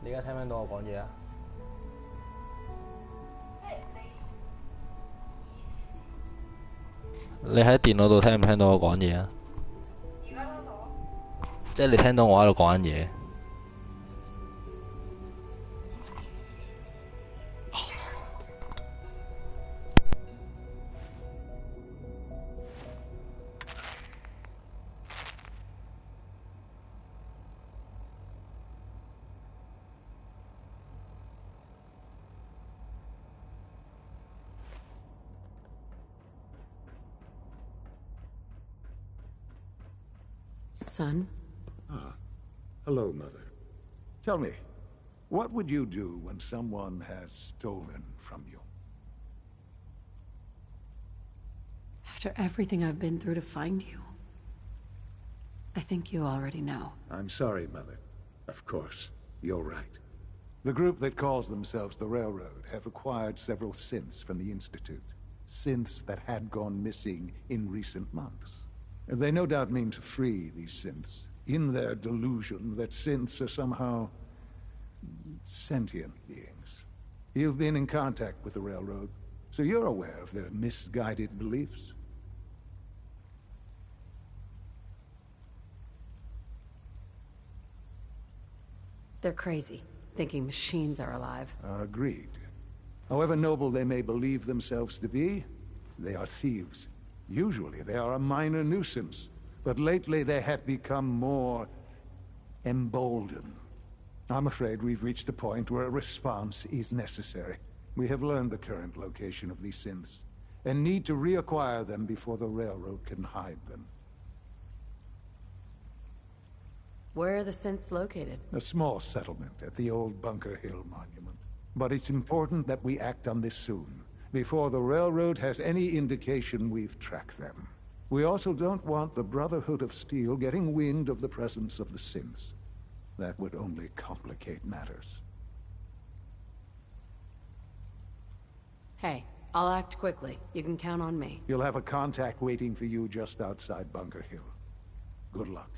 你而家聽唔聽到我講嘢啊？你喺電腦度聽唔聽到我講嘢啊？而家聽到。即係你聽到我喺度講緊嘢。Son? Ah, hello, Mother. Tell me, what would you do when someone has stolen from you? After everything I've been through to find you, I think you already know. I'm sorry, Mother. Of course, you're right. The group that calls themselves the Railroad have acquired several synths from the Institute. Synths that had gone missing in recent months. They no doubt mean to free these synths, in their delusion that synths are somehow sentient beings. You've been in contact with the Railroad, so you're aware of their misguided beliefs. They're crazy, thinking machines are alive. Agreed. However noble they may believe themselves to be, they are thieves. Usually they are a minor nuisance, but lately they have become more emboldened. I'm afraid we've reached the point where a response is necessary. We have learned the current location of these synths, and need to reacquire them before the Railroad can hide them. Where are the synths located? A small settlement at the old Bunker Hill Monument. But it's important that we act on this soon, before the Railroad has any indication we've tracked them. We also don't want the Brotherhood of Steel getting wind of the presence of the synths. That would only complicate matters. Hey, I'll act quickly. You can count on me. You'll have a contact waiting for you just outside Bunker Hill. Good luck.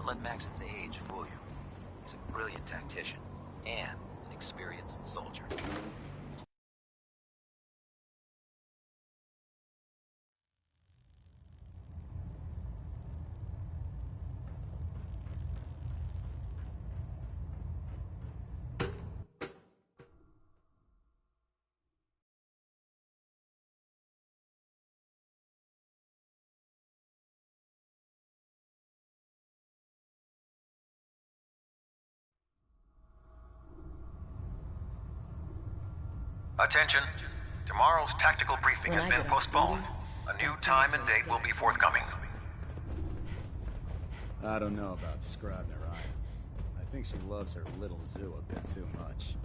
let Maxon's age fool you. He's a brilliant tactician and an experienced soldier. Attention. Tomorrow's tactical briefing has been postponed. A new time and date will be forthcoming. I don't know about Scribner either. I think she loves her little zoo a bit too much.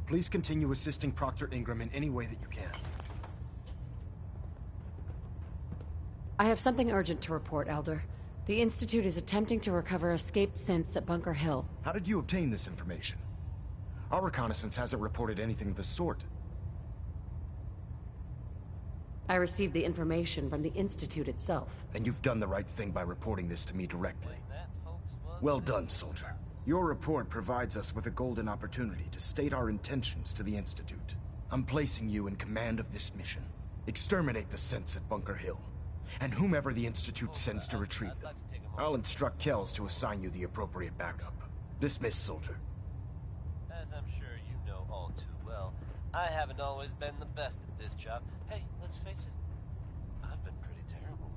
Please continue assisting Proctor Ingram in any way that you can. I have something urgent to report, Elder. The Institute is attempting to recover escaped synths at Bunker Hill. How did you obtain this information? Our reconnaissance hasn't reported anything of the sort. I received the information from the Institute itself. And you've done the right thing by reporting this to me directly. Well done, soldier. Your report provides us with a golden opportunity to state our intentions to the Institute. I'm placing you in command of this mission. Exterminate the synths at Bunker Hill, and whomever the Institute sends to retrieve them. I'll instruct Kells to assign you the appropriate backup. Dismiss, soldier. As I'm sure you know all too well, I haven't always been the best at this job. Hey, let's face it, I've been pretty terrible.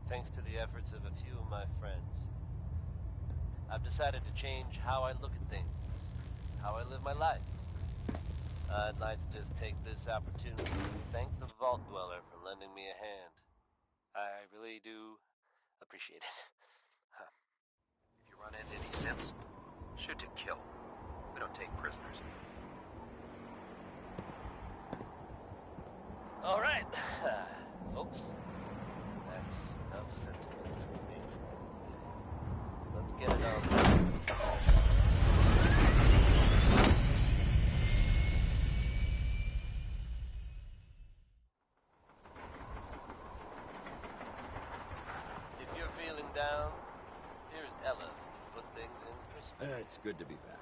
Thanks to the efforts of a few of my friends, I've decided to change how I look at things, how I live my life. I'd like to just take this opportunity to thank the Vault Dweller for lending me a hand. I really do appreciate it. If you run into any synths, shoot to kill. We don't take prisoners. All right, folks. That's enough sentiment for me. Let's get it on. If you're feeling down, here's Ella to put things in perspective. It's good to be back.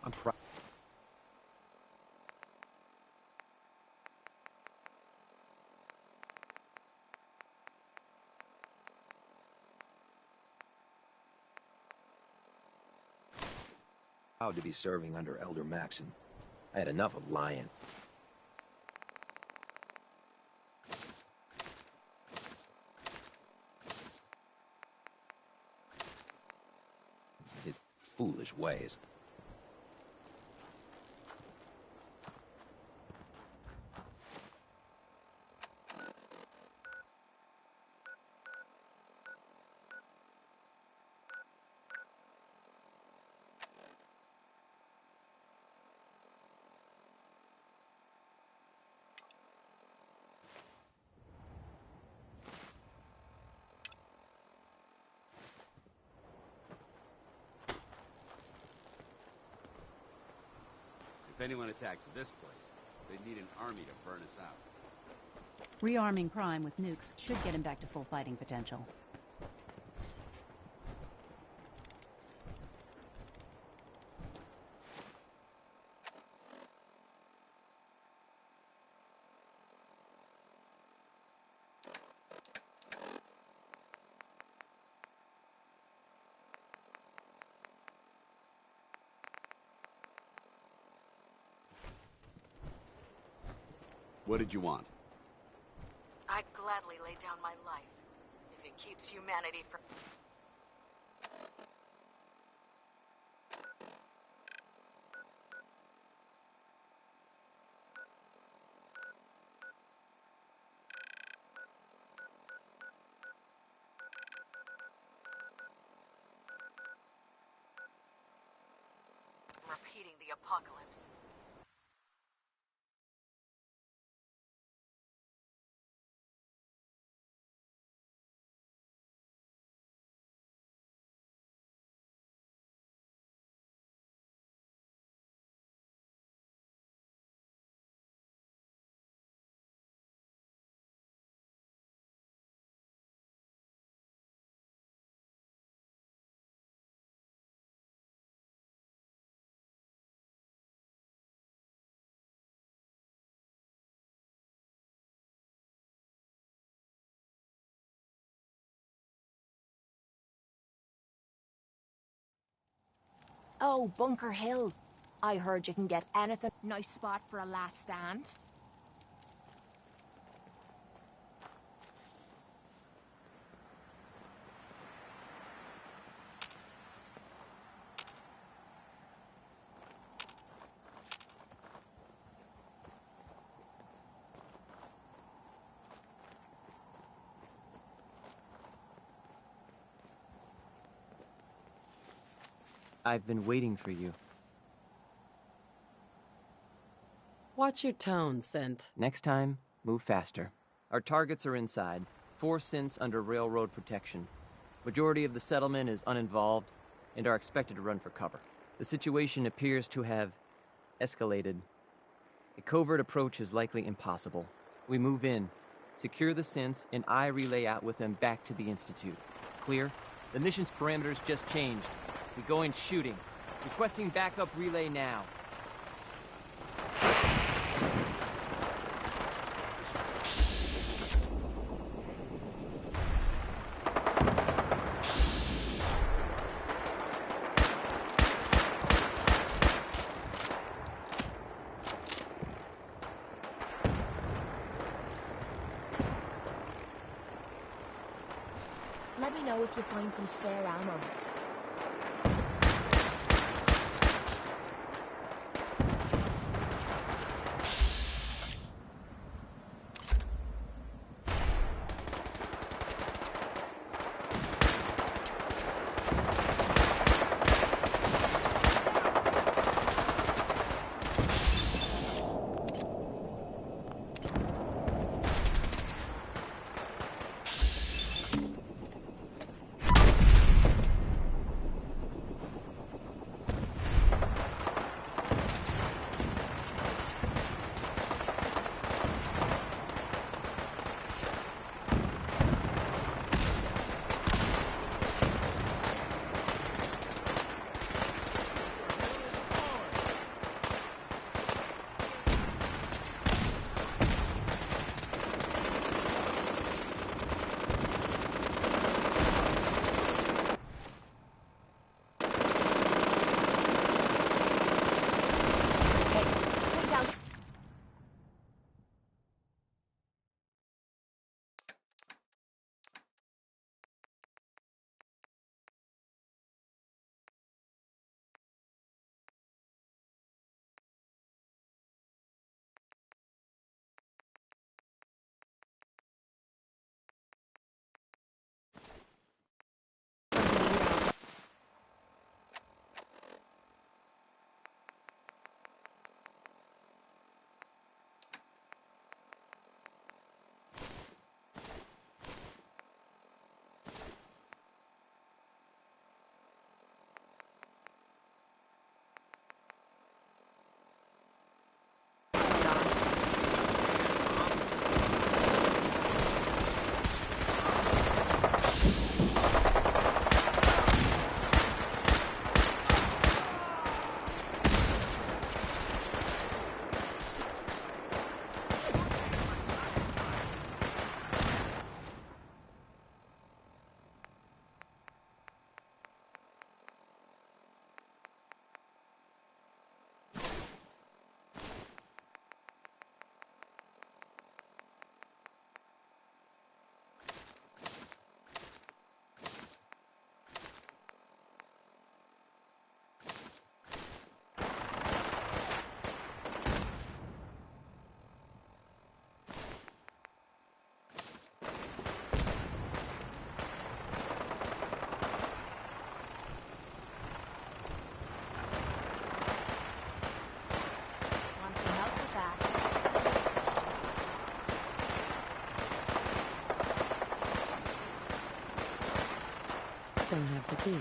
I'm proud. Proud to be serving under Elder Maxon. I had enough of lying. His foolish ways. If anyone attacks this place, they'd need an army to burn us out. Rearming Prime with nukes should get him back to full fighting potential. What did you want? I'd gladly lay down my life if it keeps humanity from... the apocalypse. Oh, Bunker Hill. I heard you can get anything. Nice spot for a last stand. I've been waiting for you. Watch your tone, Synth. Next time, move faster. Our targets are inside. 4 synths under railroad protection. Majority of the settlement is uninvolved and are expected to run for cover. The situation appears to have escalated. A covert approach is likely impossible. We move in, secure the synths, and I relay out with them back to the Institute. Clear? The mission's parameters just changed. We go in shooting. Requesting backup relay now. Let me know if you find some spare ammo. don't have the key.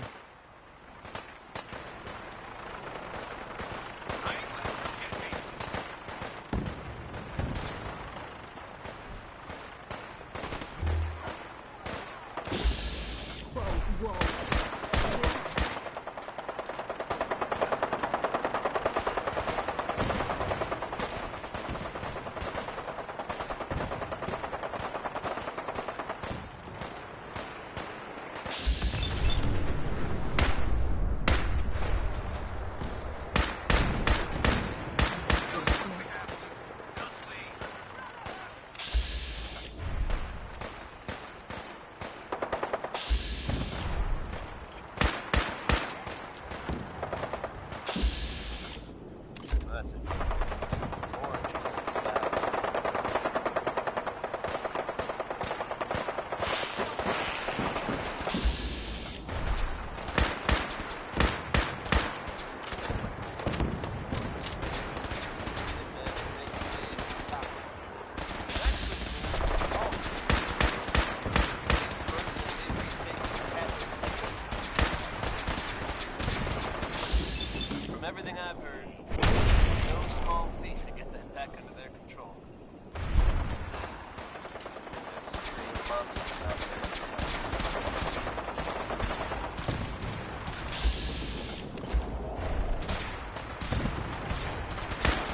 Everything I've heard, no small feat to get that back under their control. There's real monsters out there.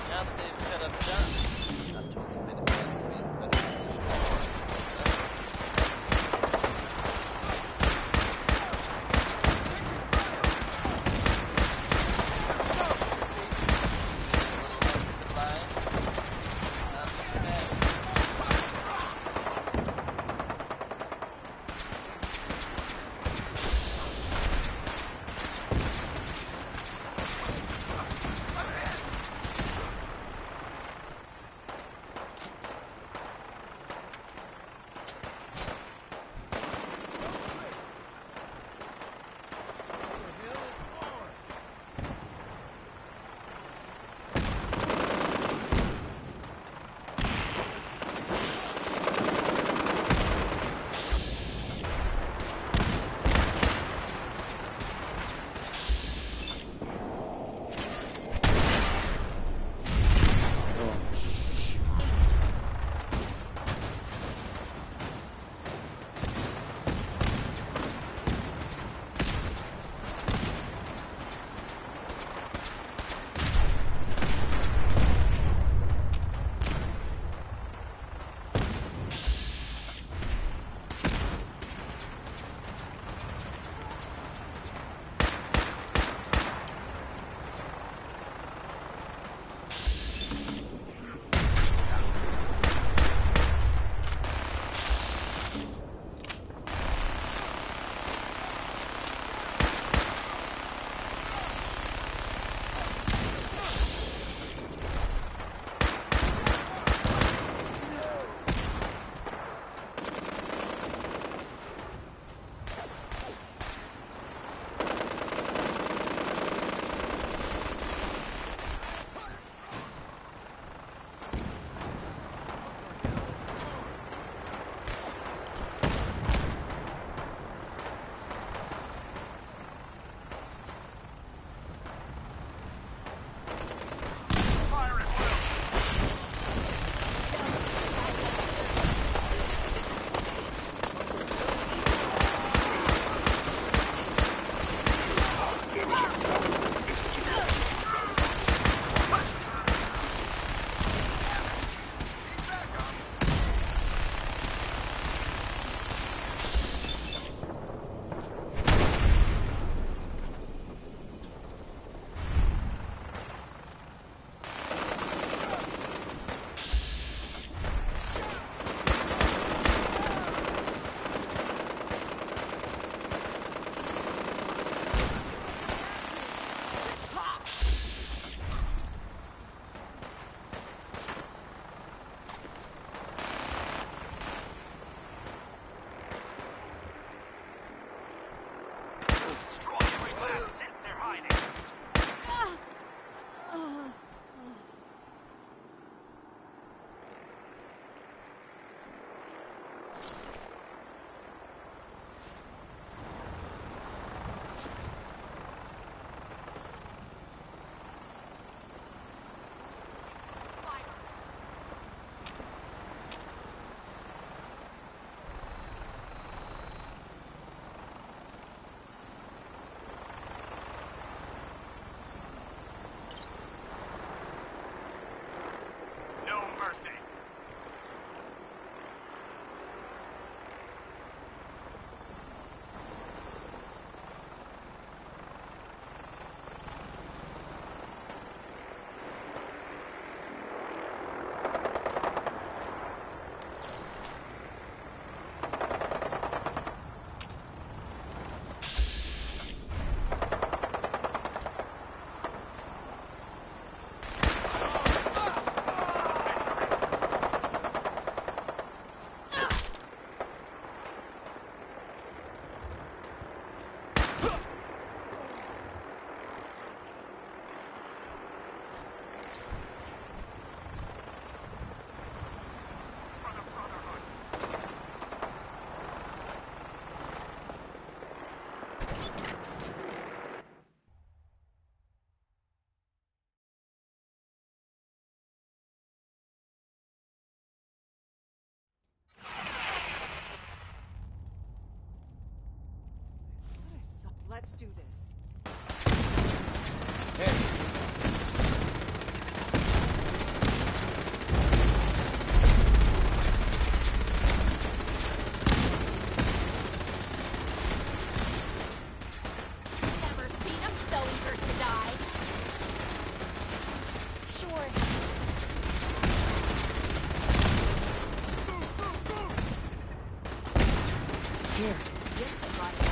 Now that they've set up shop, not totally made it bad for me, but Let's do this. Never seen him so eager to die. Sure. Here. Yes, I got it.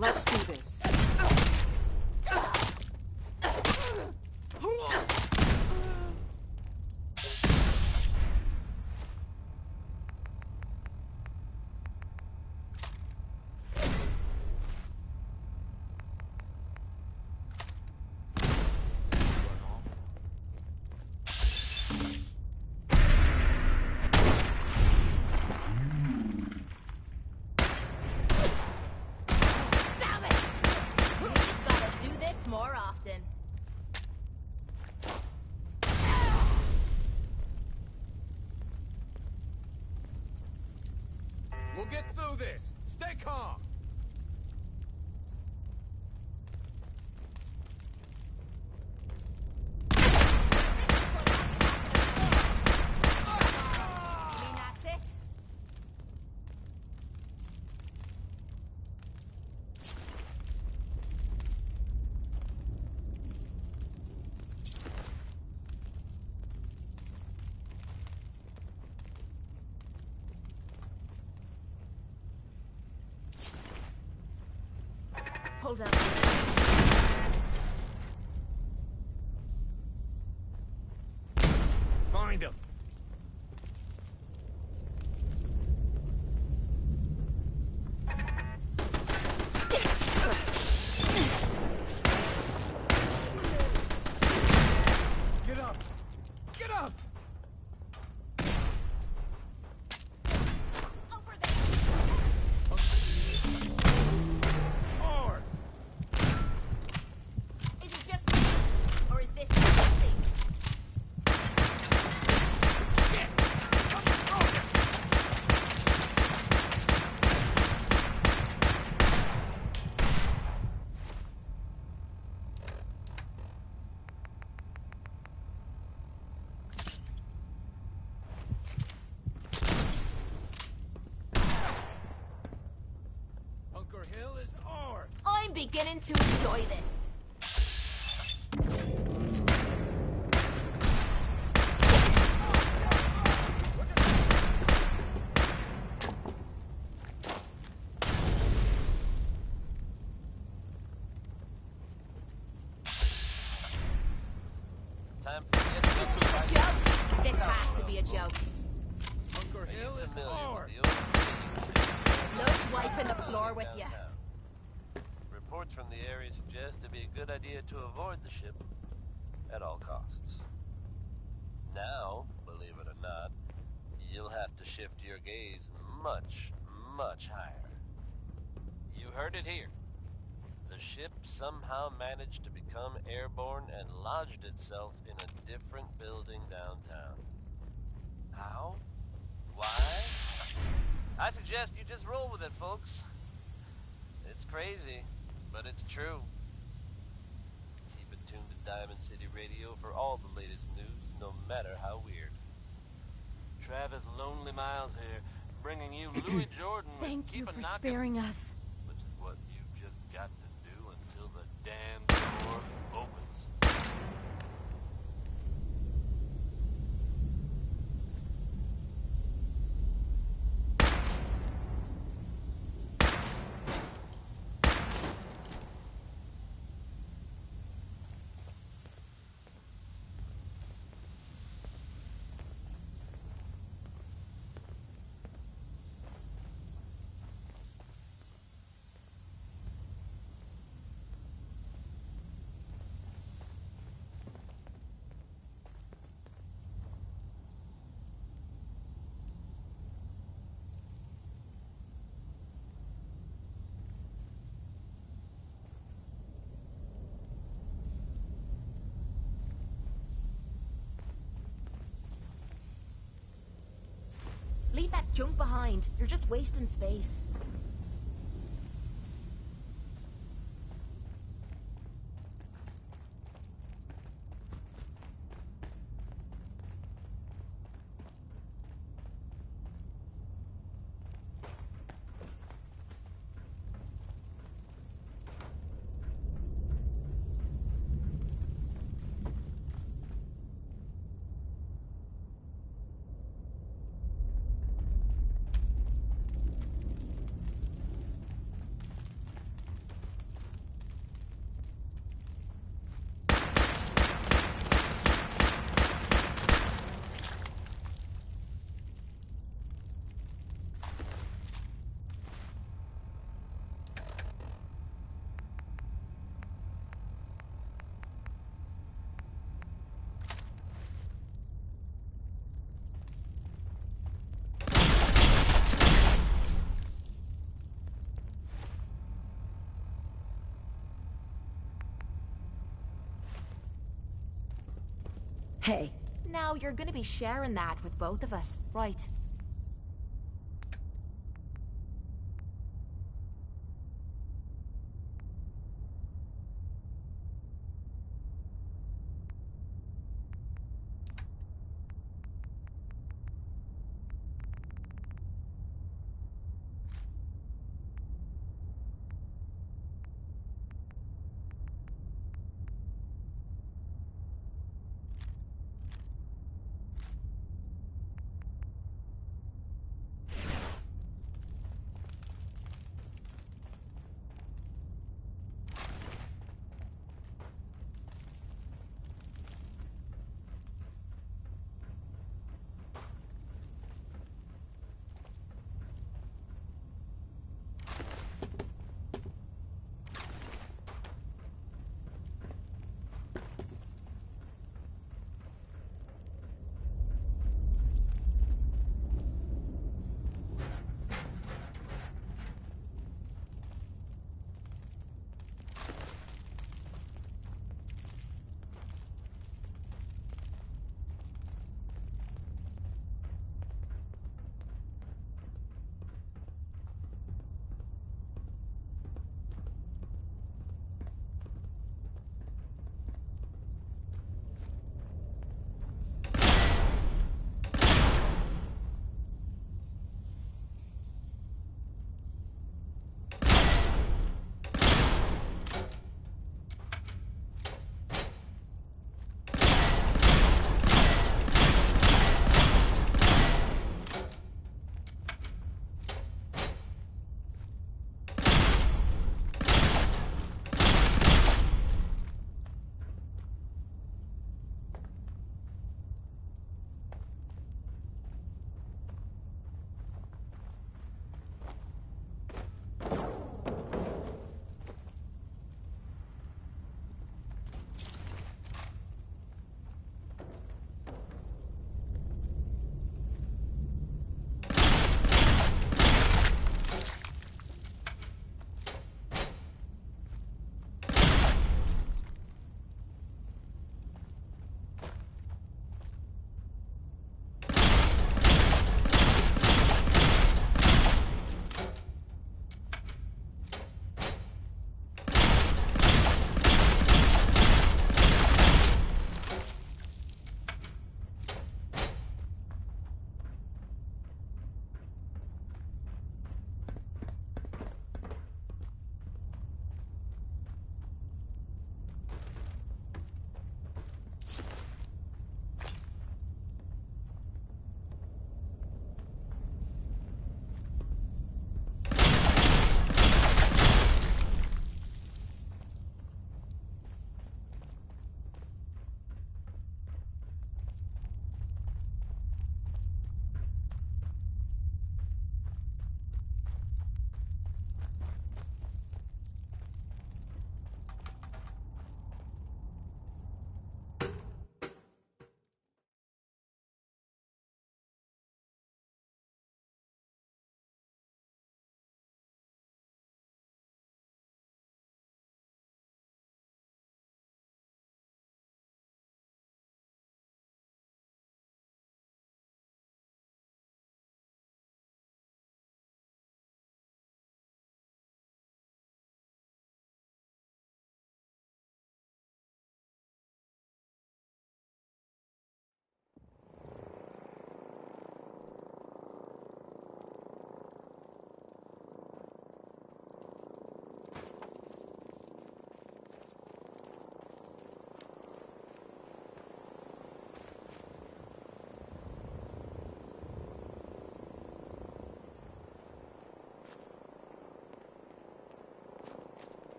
Let's do this. More often. We'll get through this. Stay calm. You mean that's it? Hold up. Find him. Get up! Get up! Is it just me? Or is this something? beginning to enjoy this. Time for you to Is this a joke? This has to be a joke. Bunker Hill is ours. Loads wiping the floor with you. Reports from the area suggest it'd be a good idea to avoid the ship at all costs. Now, believe it or not, you'll have to shift your gaze much, much higher. You heard it here. The ship somehow managed to become airborne and lodged itself in a different building downtown. How? Why? I suggest you just roll with it, folks. It's crazy, but it's true. Keep it tuned to Diamond City Radio for all the latest news, no matter how weird. Travis Lonely Miles here, bringing you Louis Jordan. Thank you for sparing us. Which is what you just got to do until the damn door opens. Leave that junk behind. You're just wasting space. Hey. Now you're gonna be sharing that with both of us, right?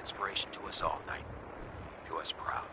inspiration to us all, Knight. Do us proud.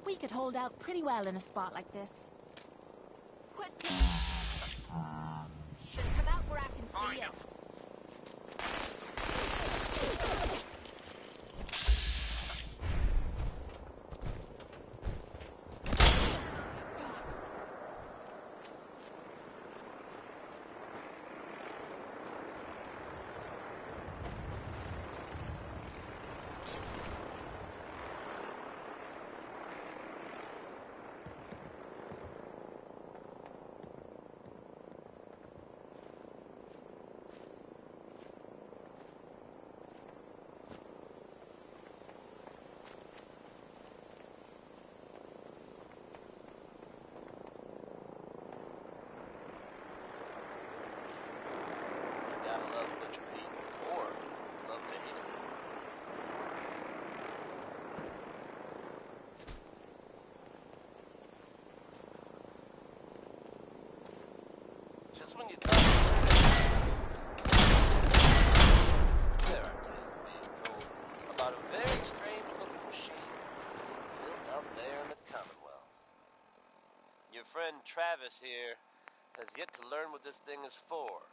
We could hold out pretty well in a spot like this. Quick! Then come out where I can see you. Just when you thought there are tales being told about a very strange-looking machine built out there in the Commonwealth. Your friend Travis here has yet to learn what this thing is for,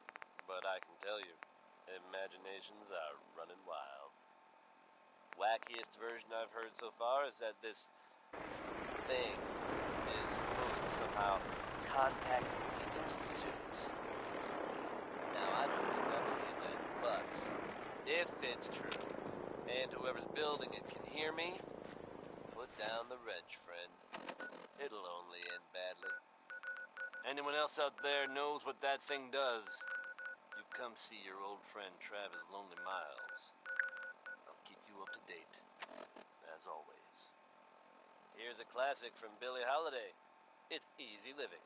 but I can tell you, imaginations are running wild. Wackiest version I've heard so far is that this thing is supposed to somehow contact the Institute. Now, I don't think I believe that, but if it's true, and whoever's building it can hear me, put down the wrench, friend. It'll only end badly. Anyone else out there knows what that thing does, you come see your old friend Travis Lonely Miles. I'll keep you up to date, as always. Here's a classic from Billie Holiday. It's Easy Living.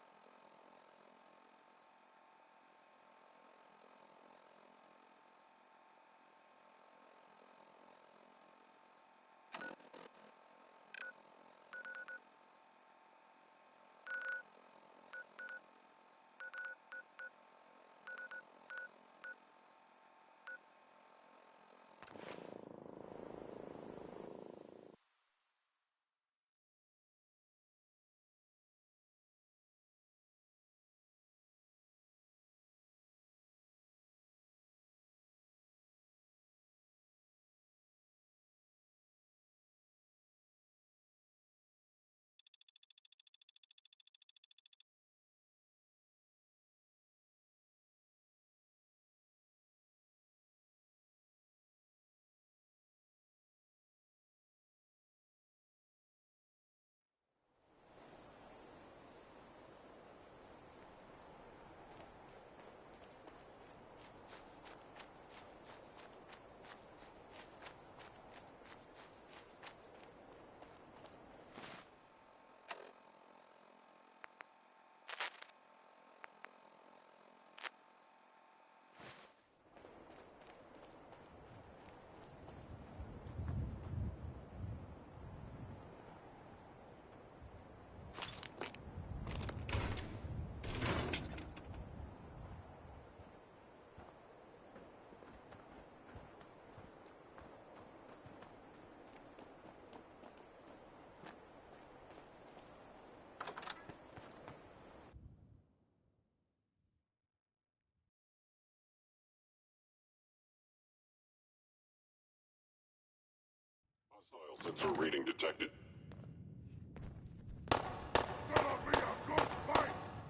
Sensor reading detected.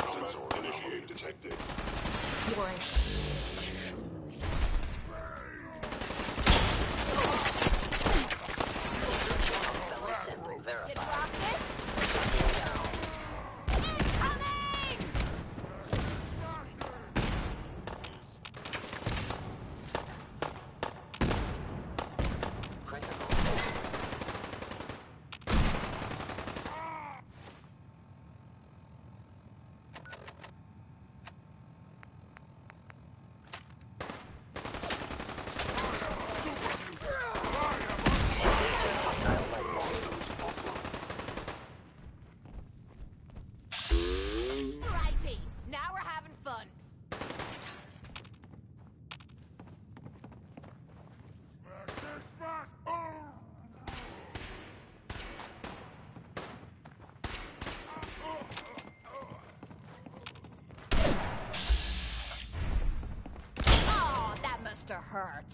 Sensor initiate detected. Snoring. Righty, now we're having fun. Oh, that must have hurt.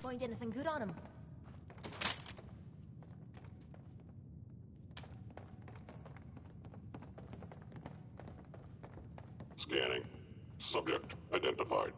Find anything good on him? Scanning. Subject identified.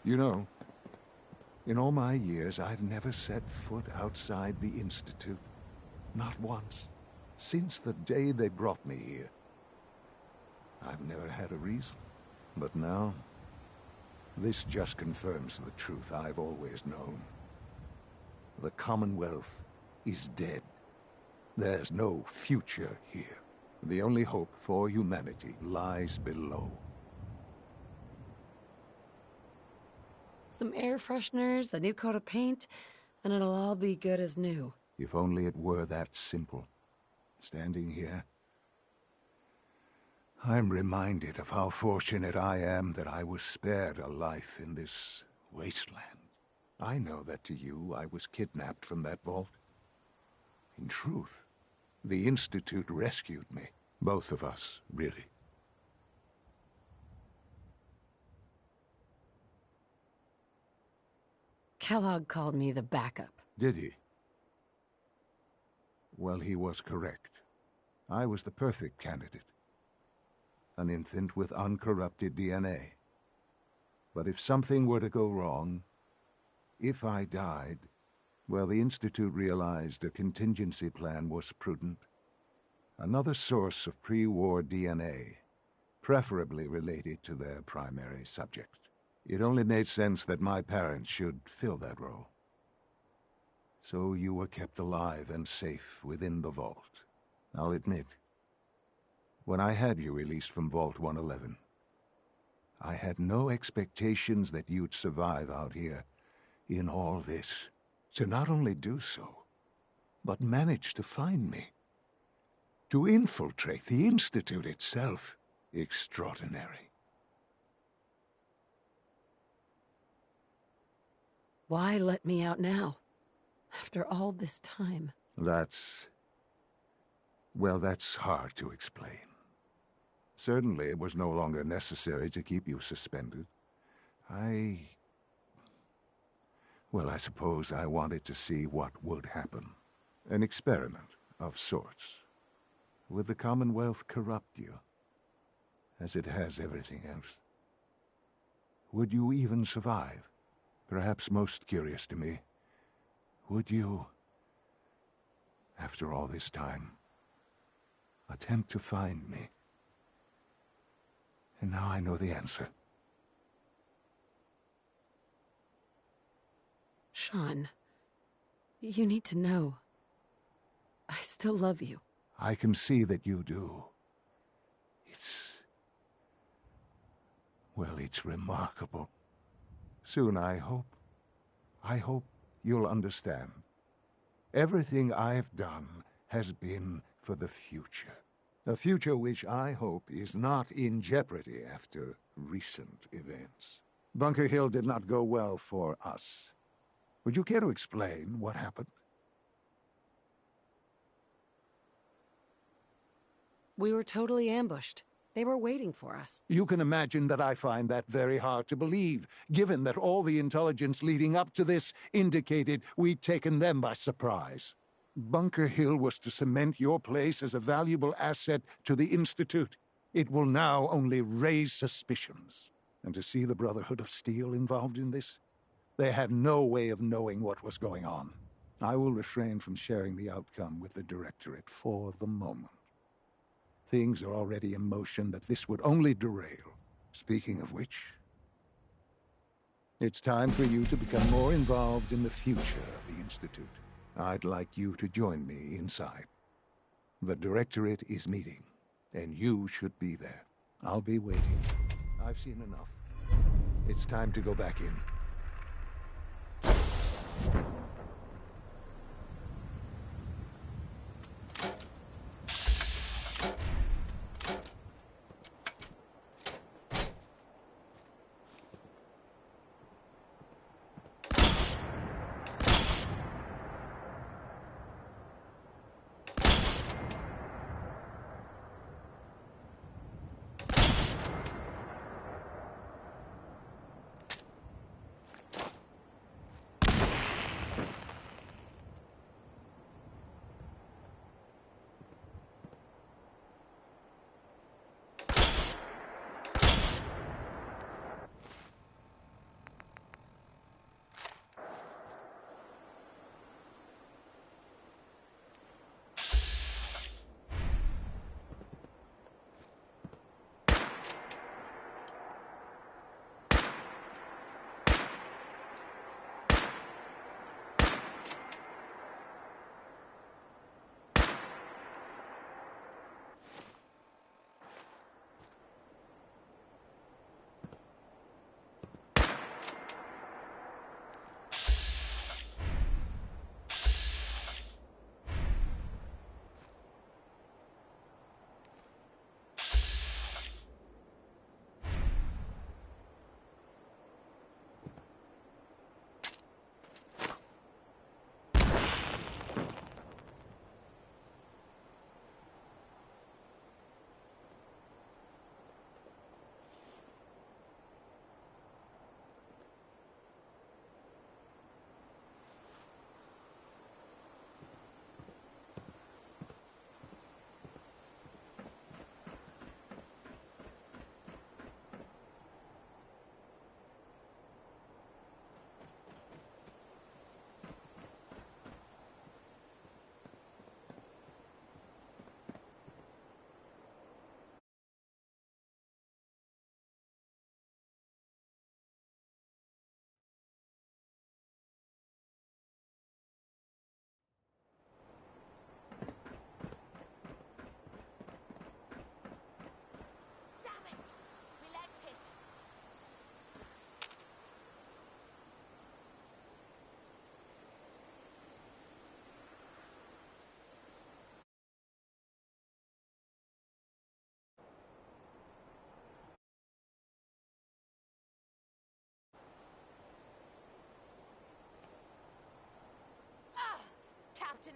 You know, in all my years, I've never set foot outside the Institute. Not once. Since the day they brought me here. I've never had a reason. But now, this just confirms the truth I've always known. The Commonwealth is dead. There's no future here. The only hope for humanity lies below. Some air fresheners, a new coat of paint, and it'll all be good as new. If only it were that simple. Standing here, I'm reminded of how fortunate I am that I was spared a life in this wasteland. I know that to you, I was kidnapped from that vault. In truth, the Institute rescued me. Both of us, really. Kellogg called me the backup. Did he? Well, he was correct. I was the perfect candidate. an infant with uncorrupted DNA. But if something were to go wrong, if I died, well, the Institute realized a contingency plan was prudent. Another source of pre-war DNA, preferably related to their primary subject. It only made sense that my parents should fill that role. So you were kept alive and safe within the vault. I'll admit, when I had you released from Vault 111, I had no expectations that you'd survive out here in all this. To not only do so, but manage to find me. To infiltrate the Institute itself. Extraordinary. Why let me out now? After all this time. That's hard to explain. Certainly it was no longer necessary to keep you suspended. I suppose I wanted to see what would happen. An experiment of sorts. Would the Commonwealth corrupt you, as it has everything else? Would you even survive? Perhaps most curious to me, would you, after all this time, attempt to find me? And now I know the answer. Sean, you need to know. I still love you. I can see that you do. It's remarkable. Soon, I hope you'll understand. Everything I've done has been for the future. A future which I hope is not in jeopardy after recent events. Bunker Hill did not go well for us. Would you care to explain what happened? We were totally ambushed. They were waiting for us. You can imagine that I find that very hard to believe, given that all the intelligence leading up to this indicated we'd taken them by surprise. Bunker Hill was to cement your place as a valuable asset to the Institute. It will now only raise suspicions. And to see the Brotherhood of Steel involved in this? They had no way of knowing what was going on. I will refrain from sharing the outcome with the Directorate for the moment. Things are already in motion that this would only derail. Speaking of which, it's time for you to become more involved in the future of the Institute. I'd like you to join me inside. The Directorate is meeting, and you should be there. I'll be waiting. I've seen enough. It's time to go back in.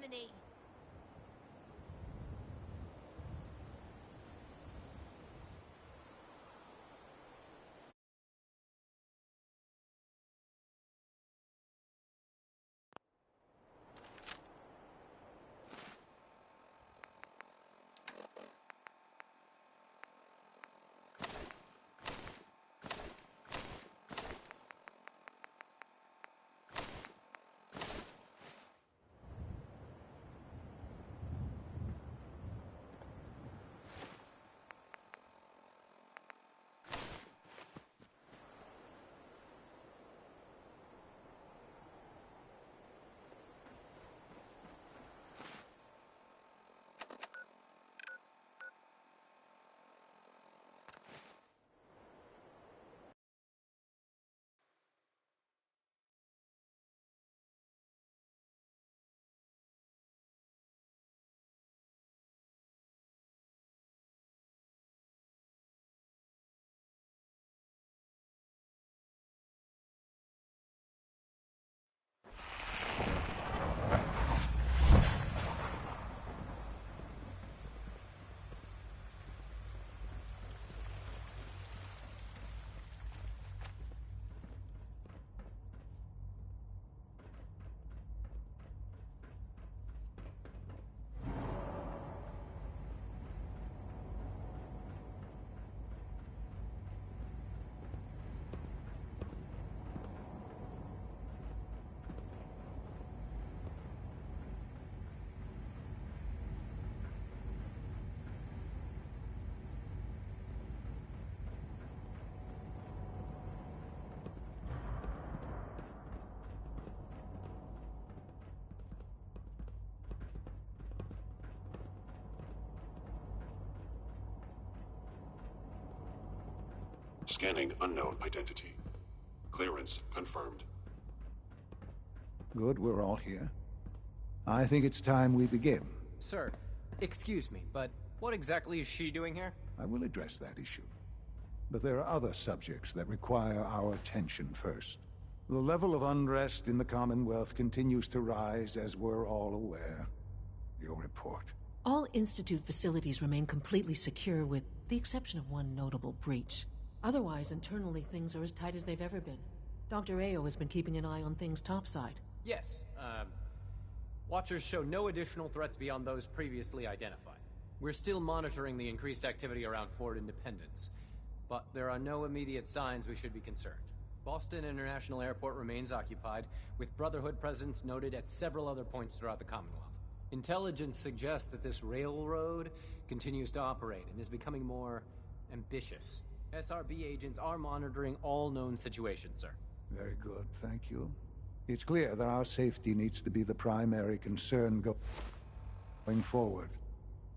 Bimini. Scanning unknown identity. Clearance confirmed. Good, we're all here. I think it's time we begin. Sir, excuse me, but what exactly is she doing here? I will address that issue. But there are other subjects that require our attention first. The level of unrest in the Commonwealth continues to rise, as we're all aware. Your report. All Institute facilities remain completely secure, with the exception of one notable breach. Otherwise, internally, things are as tight as they've ever been. Dr. Ao has been keeping an eye on things topside. Yes, Watchers show no additional threats beyond those previously identified. We're still monitoring the increased activity around Fort Independence, but there are no immediate signs we should be concerned. Boston International Airport remains occupied, with Brotherhood presence noted at several other points throughout the Commonwealth. Intelligence suggests that this railroad continues to operate and is becoming more ambitious. SRB agents are monitoring all known situations, sir. Very good, thank you. It's clear that our safety needs to be the primary concern going forward.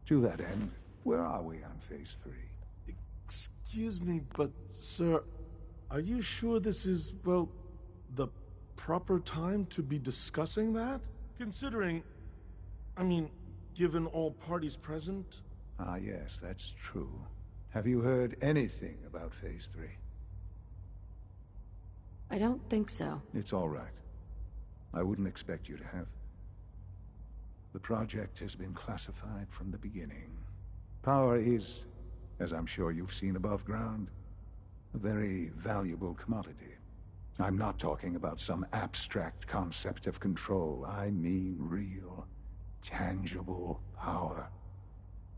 To that end, where are we on Phase 3? Excuse me, but, sir, are you sure this is, well, the proper time to be discussing that? Considering, given all parties present? Ah, yes, that's true. Have you heard anything about Phase 3? I don't think so. It's all right. I wouldn't expect you to have. The project has been classified from the beginning. Power is, as I'm sure you've seen above ground, a very valuable commodity. I'm not talking about some abstract concept of control. I mean real, tangible power.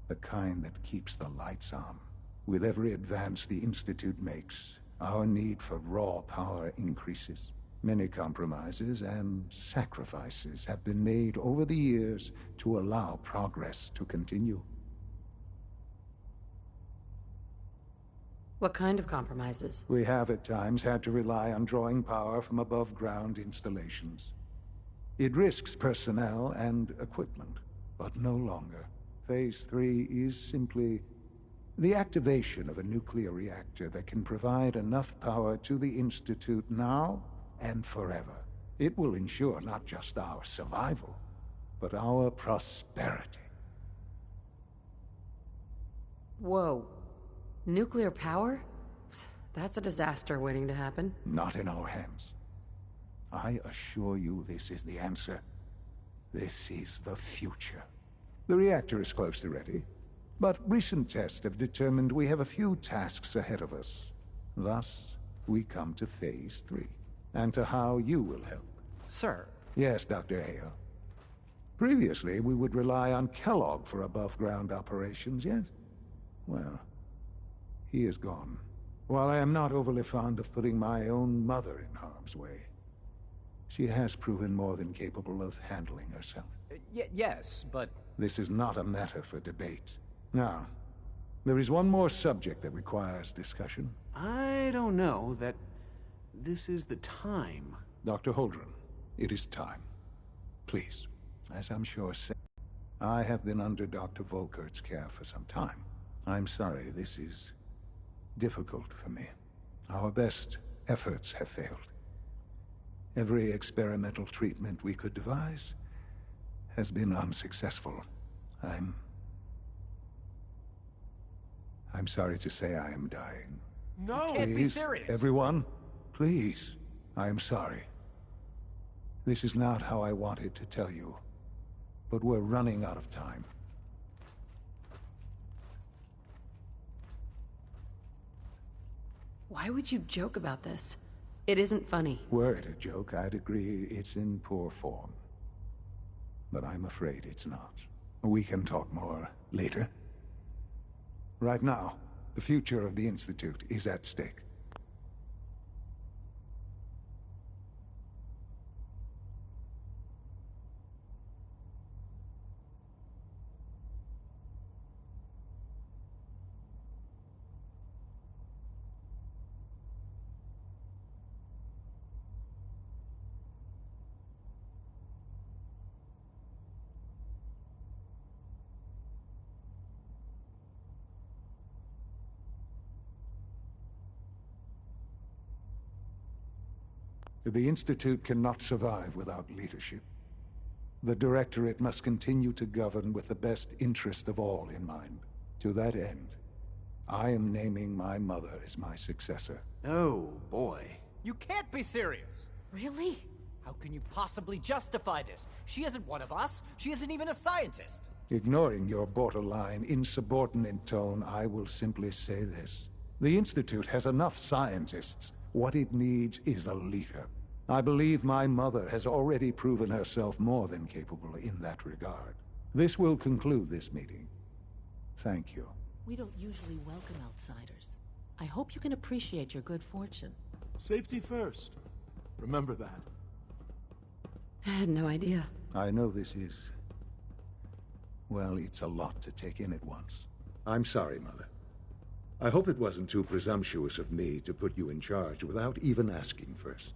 The kind that keeps the lights on. With every advance the Institute makes, our need for raw power increases. Many compromises and sacrifices have been made over the years to allow progress to continue. What kind of compromises? We have at times had to rely on drawing power from above-ground installations. It risks personnel and equipment, but no longer. Phase 3 is simply the activation of a nuclear reactor that can provide enough power to the Institute now and forever. It will ensure not just our survival, but our prosperity. Whoa. Nuclear power? That's a disaster waiting to happen. Not in our hands. I assure you this is the answer. This is the future. The reactor is close to ready, but recent tests have determined we have a few tasks ahead of us. Thus, we come to Phase 3, and to how you will help. Sir. Yes, Dr. Hale. Previously, we would rely on Kellogg for above-ground operations, yes? Well, he is gone. While I am not overly fond of putting my own mother in harm's way, she has proven more than capable of handling herself. Yes, but... This is not a matter for debate. Now, there is one more subject that requires discussion. I don't know that this is the time. Dr. Holdren, it is time. Please, as I'm sure I have been under Dr. Volkert's care for some time. I'm sorry, this is difficult for me. Our best efforts have failed. Every experimental treatment we could devise has been unsuccessful. I'm sorry to say I am dying. No! Please, Can't be serious! Everyone, please, I am sorry. This is not how I wanted to tell you, but we're running out of time. Why would you joke about this? It isn't funny. Were it a joke, I'd agree it's in poor form. But I'm afraid it's not. We can talk more later. Right now, the future of the Institute is at stake. The Institute cannot survive without leadership. The Directorate must continue to govern with the best interest of all in mind. To that end, I am naming my mother as my successor. Oh, boy. You can't be serious! Really? How can you possibly justify this? She isn't one of us. She isn't even a scientist. Ignoring your borderline, insubordinate tone, I will simply say this. The Institute has enough scientists. What it needs is a leader. I believe my mother has already proven herself more than capable in that regard. This will conclude this meeting. Thank you. We don't usually welcome outsiders. I hope you can appreciate your good fortune. Safety first. Remember that. I had no idea. I know this is... well, it's a lot to take in at once. I'm sorry, Mother. I hope it wasn't too presumptuous of me to put you in charge without even asking first.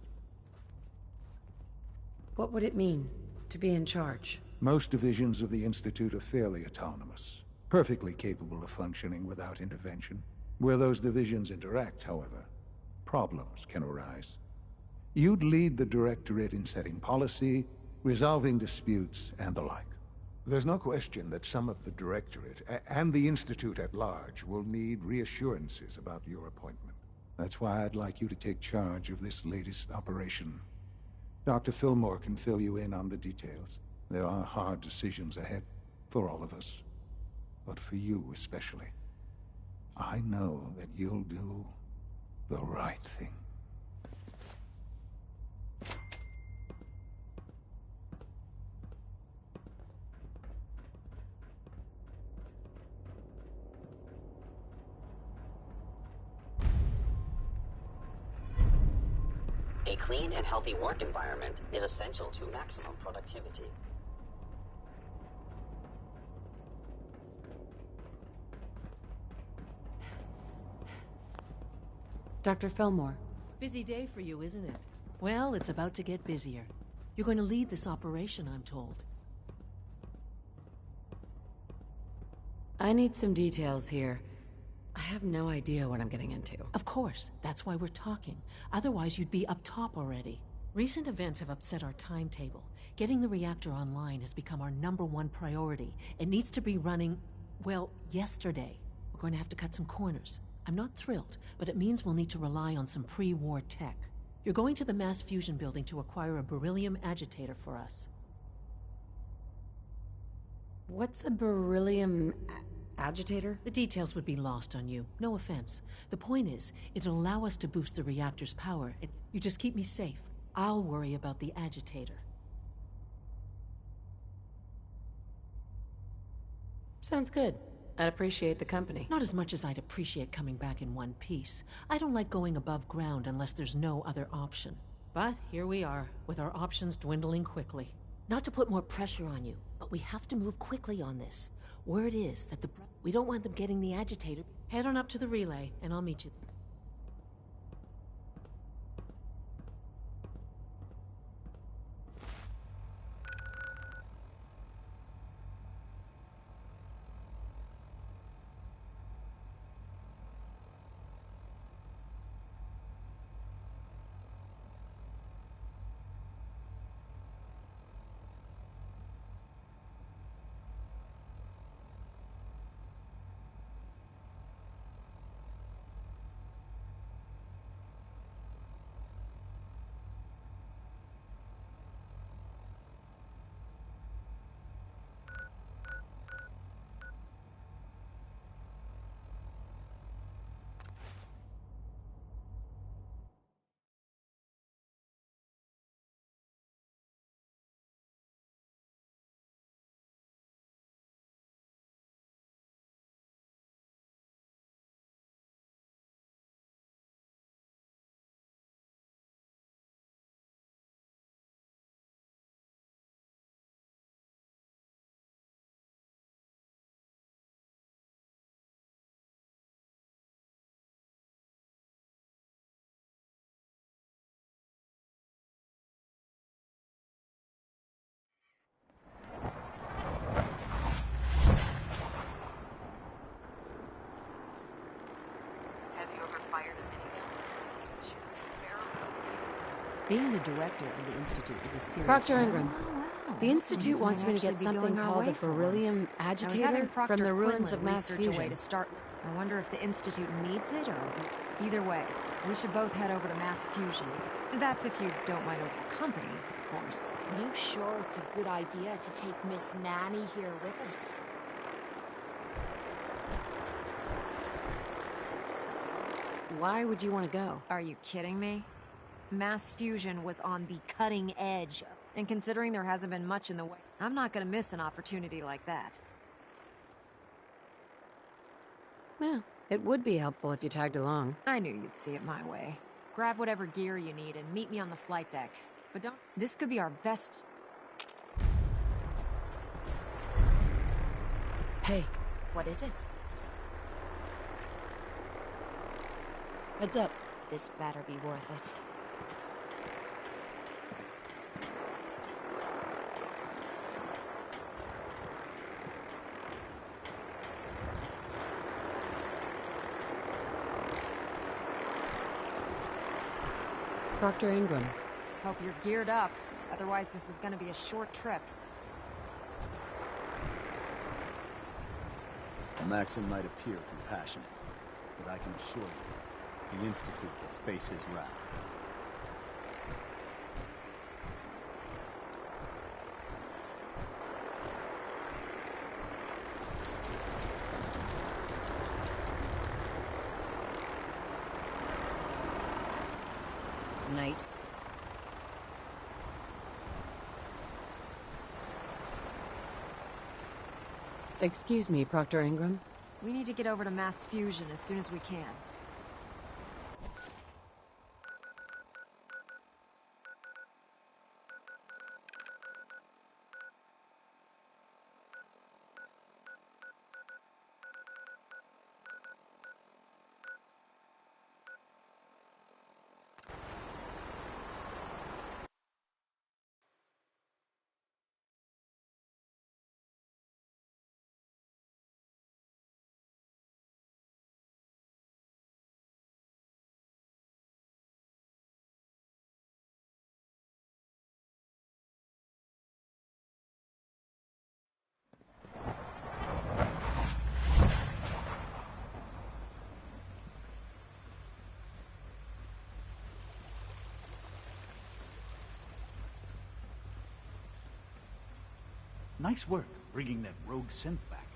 What would it mean, to be in charge? Most divisions of the Institute are fairly autonomous, perfectly capable of functioning without intervention. Where those divisions interact, however, problems can arise. You'd lead the Directorate in setting policy, resolving disputes, and the like. There's no question that some of the Directorate, and the Institute at large, will need reassurances about your appointment. That's why I'd like you to take charge of this latest operation. Dr. Fillmore can fill you in on the details. There are hard decisions ahead, for all of us. But for you especially. I know that you'll do the right thing. A clean and healthy work environment is essential to maximum productivity. Dr. Fillmore. Busy day for you, isn't it? Well, it's about to get busier. You're going to lead this operation, I'm told. I need some details here. I have no idea what I'm getting into. Of course. That's why we're talking. Otherwise, you'd be up top already. Recent events have upset our timetable. Getting the reactor online has become our #1 priority. It needs to be running, well, yesterday. We're going to have to cut some corners. I'm not thrilled, but it means we'll need to rely on some pre-war tech. You're going to the mass fusion building to acquire a beryllium agitator for us. What's a beryllium agitator? The details would be lost on you. No offense. The point is, it'll allow us to boost the reactor's power. You just keep me safe. I'll worry about the agitator. Sounds good. I'd appreciate the company. Not as much as I'd appreciate coming back in one piece. I don't like going above ground unless there's no other option. But here we are, with our options dwindling quickly. Not to put more pressure on you, but we have to move quickly on this. Word is that we don't want them getting the agitator. Head on up to the relay, and I'll meet you. Being the director of the Institute is a serious... Proctor Ingram. The Institute wants me to get something called a beryllium agitator from the ruins of mass fusion. I wonder if the Institute needs it, or... Either way, we should both head over to mass fusion. That's if you don't mind a company, of course. Are you sure it's a good idea to take Miss Nanny here with us? Why would you want to go? Are you kidding me? Mass fusion was on the cutting edge, and considering there hasn't been much in the way, I'm not gonna miss an opportunity like that. Well, it would be helpful if you tagged along. I knew you'd see it my way. Grab whatever gear you need and meet me on the flight deck. But don't... This could be our best... Hey. What is it? Heads up. This better be worth it. Proctor Ingram. Hope you're geared up. Otherwise, this is gonna be a short trip. Maxim might appear compassionate, but I can assure you, the Institute will face his wrath. Night. Excuse me, Proctor Ingram. We need to get over to mass fusion as soon as we can. Nice work. bringing that rogue synth back.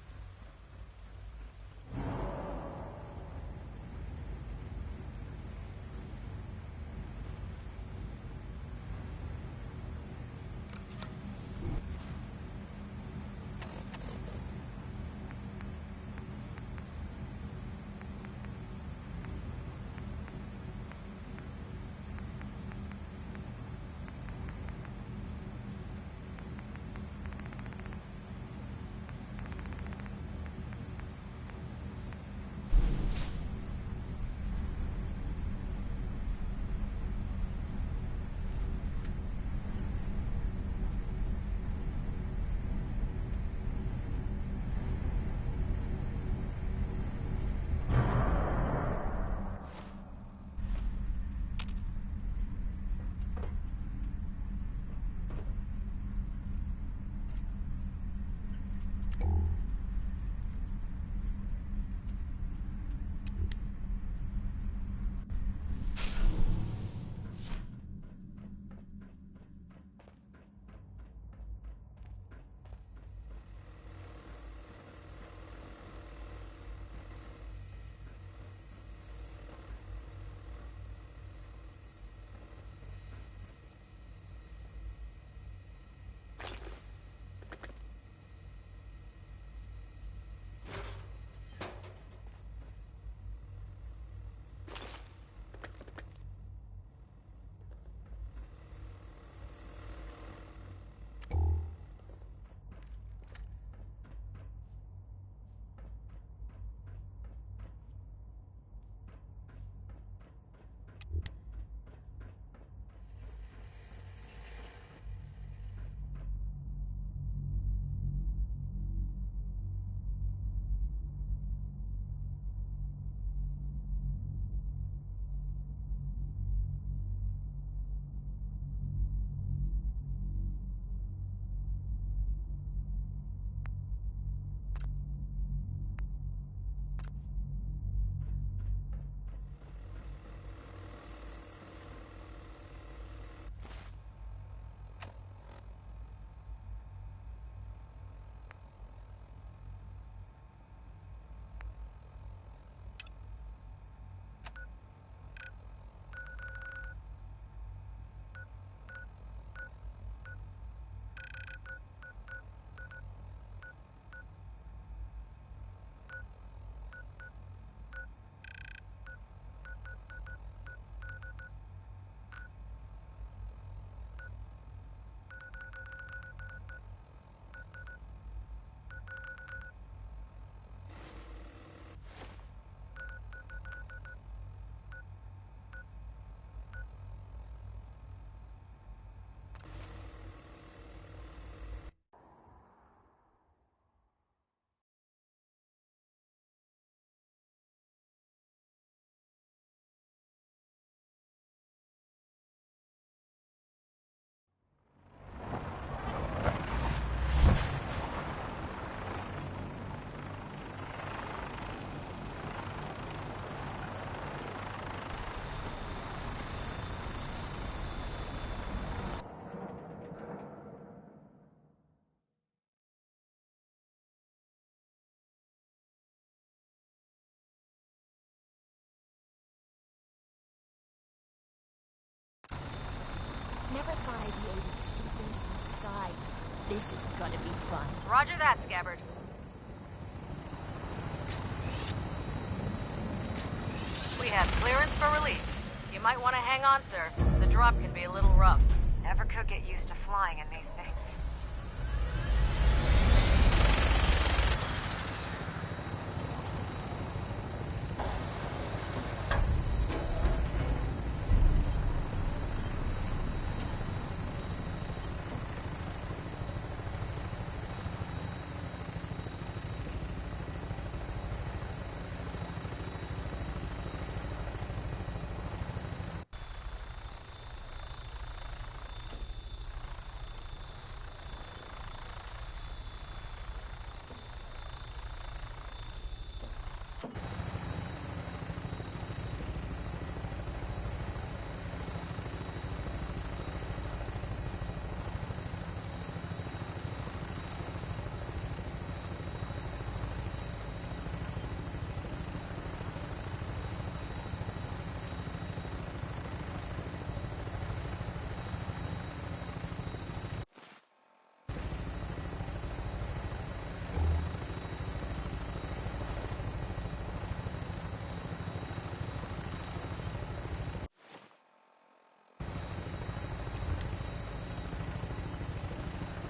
Never thought I'd be able to see things in the sky. This is gonna be fun. Roger that, Scabbard. We have clearance for release. You might want to hang on, sir. The drop can be a little rough. Never could get used to flying in these things.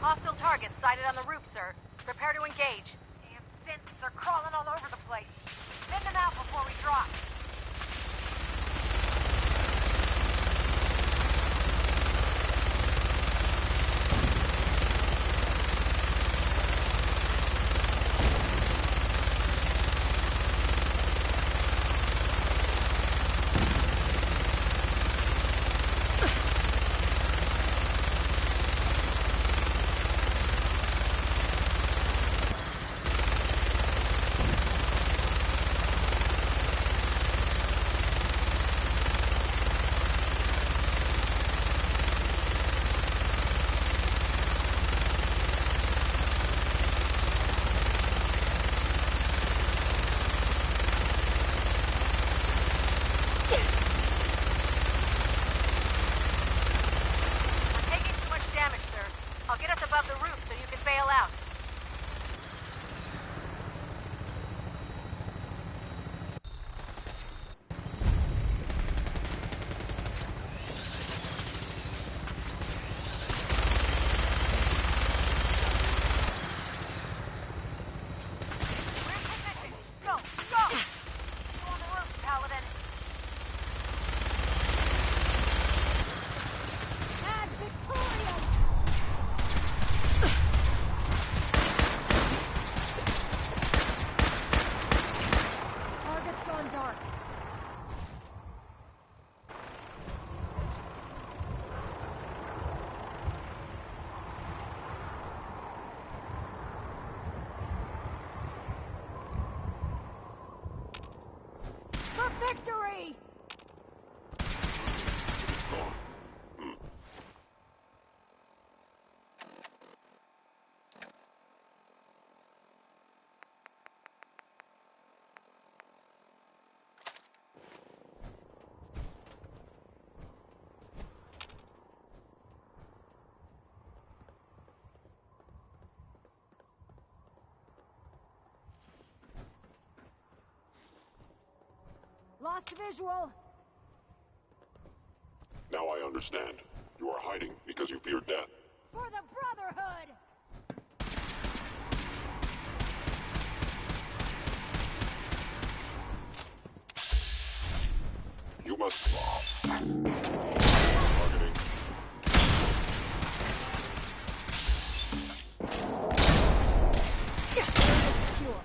Hostile targets sighted on the roof, sir. Prepare to engage. Damn synths, they're crawling all over the place. Send them out before we drop. I'll get us above the roof so you can bail out. Victory! Lost visual. Now I understand. You are hiding because you fear death. For the Brotherhood! You must... Targeting. Secure.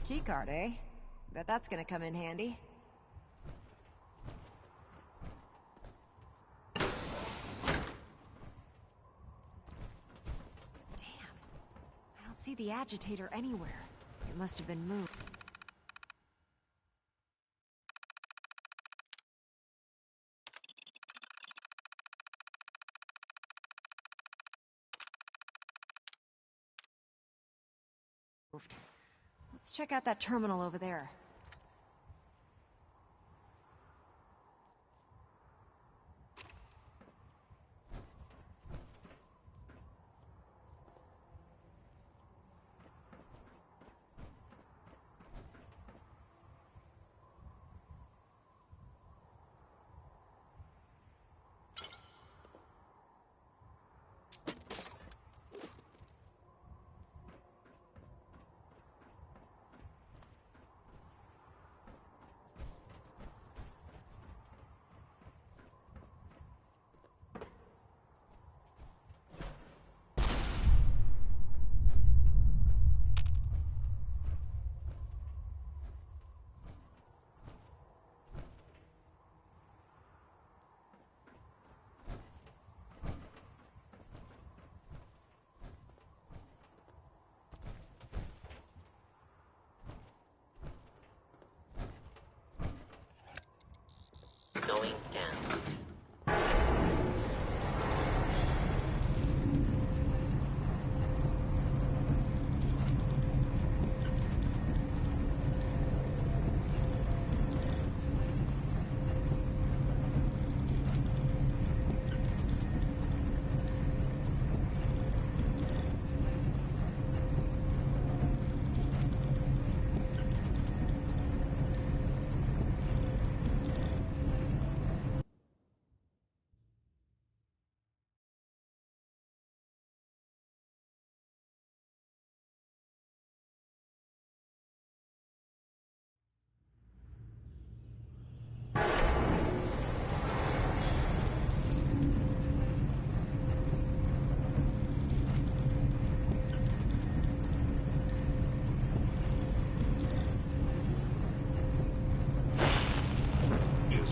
Keycard, eh? Bet that's gonna come in handy. Damn. I don't see the agitator anywhere. It must have been moved. Let's check out that terminal over there.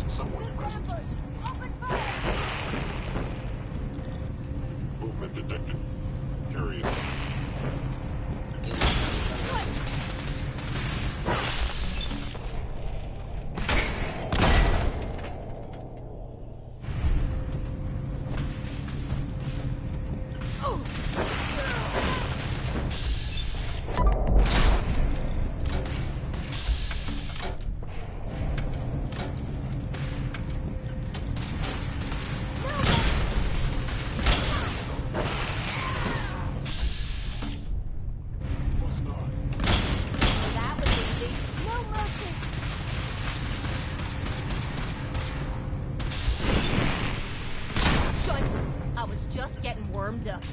is somewhere present. Movement detected. Curious. Warmed up.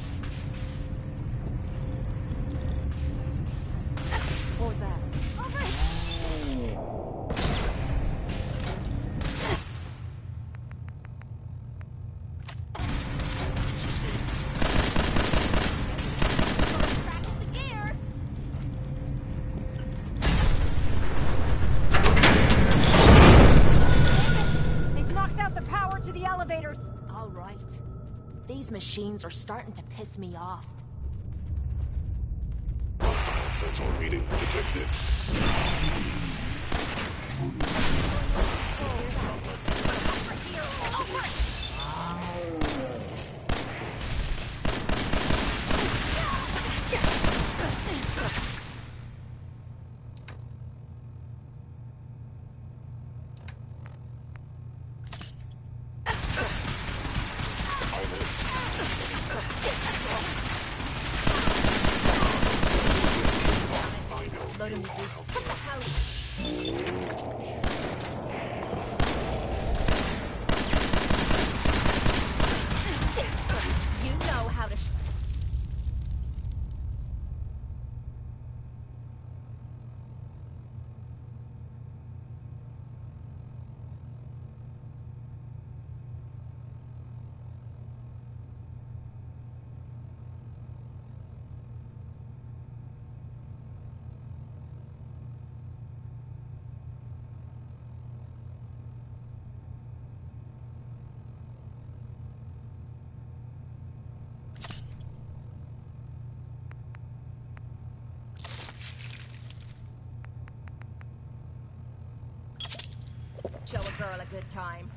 What was that? They've knocked out the power to the elevators. All right. These machines are starting to piss me off. Sensor reading detected. Show a girl a good time.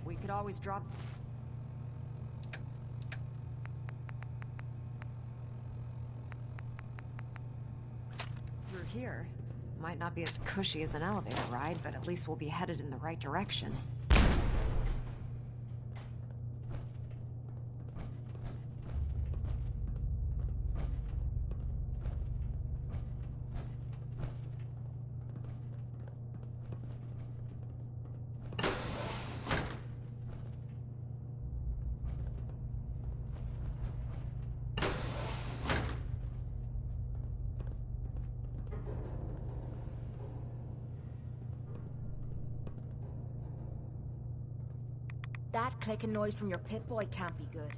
We could always drop... through here. Might not be as cushy as an elevator ride, but at least we'll be headed in the right direction. That clicking noise from your Pip-Boy can't be good.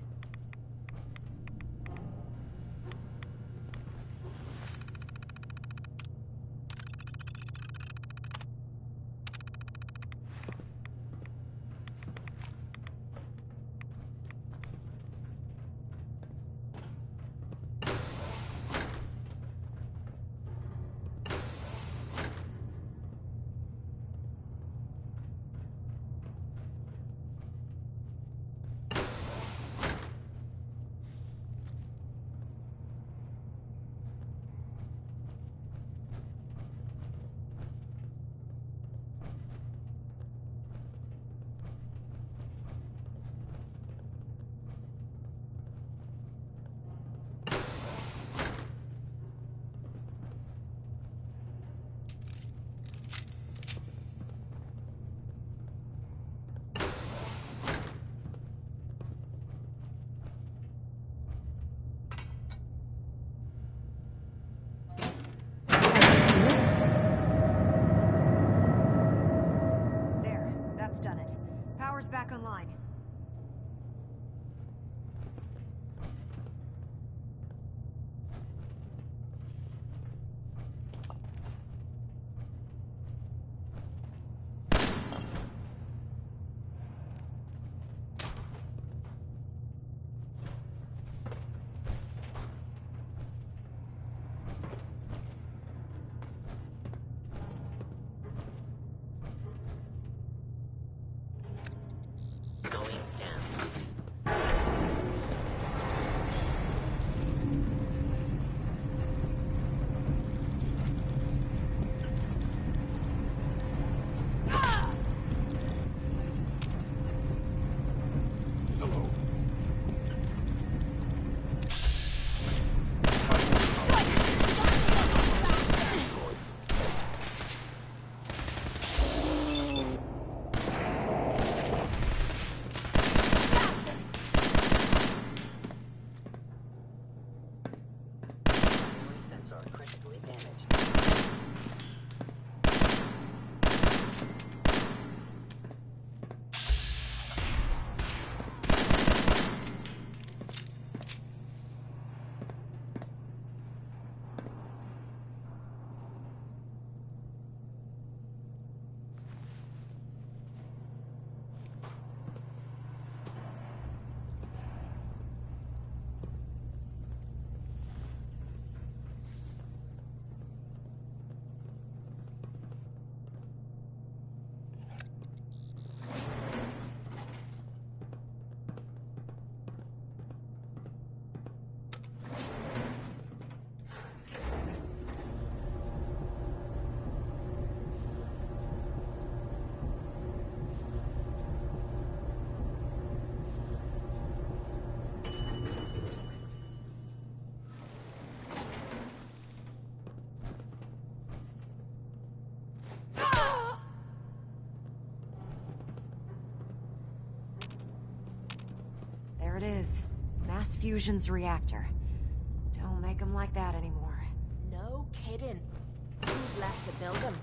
power's back online. There it is. Mass fusion's reactor. Don't make them like that anymore. No kidding. Who's left to build them?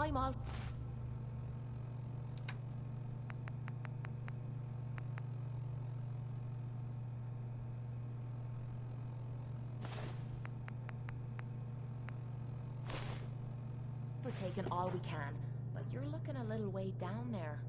I'm all... for taking all we can, but you're looking a little way down there.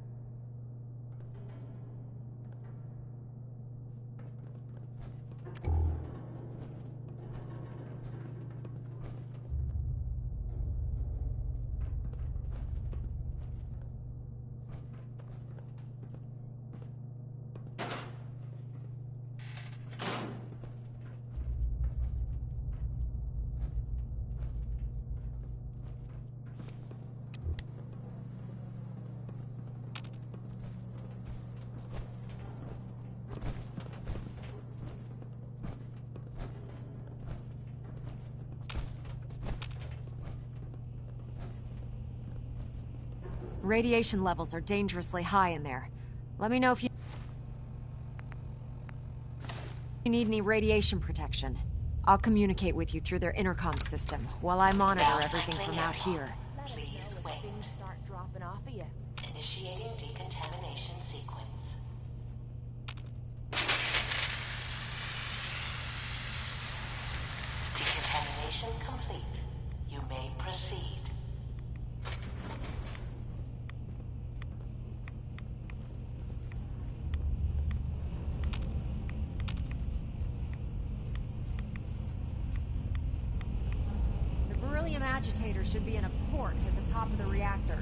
Radiation levels are dangerously high in there. Let me know if you need any radiation protection. I'll communicate with you through their intercom system while I monitor everything from out here. Please wait. Things start dropping off of you. Initiating decontamination sequence. Decontamination complete. You may proceed. The beryllium agitator should be in a port at the top of the reactor.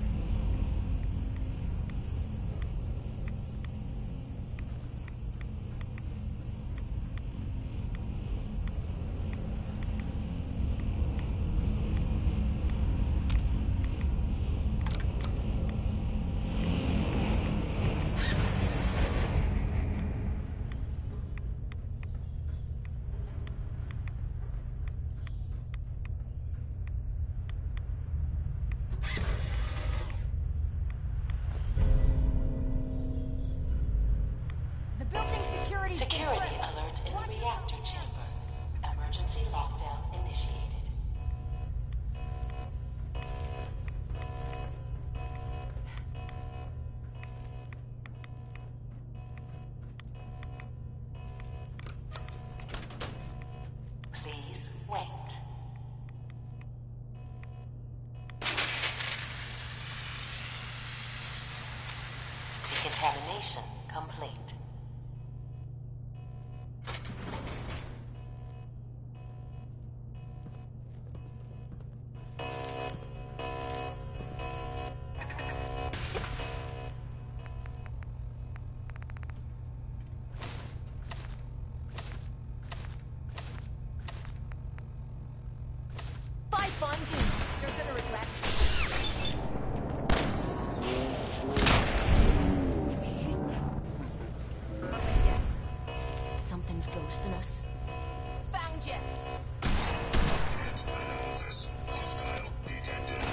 Security alert in the reactor chamber. Emergency lockdown initiated. Please wait. Decontamination complete. Find you. You're gonna regret it. Something's ghosting us. Found you. Analysis. Hostile detected.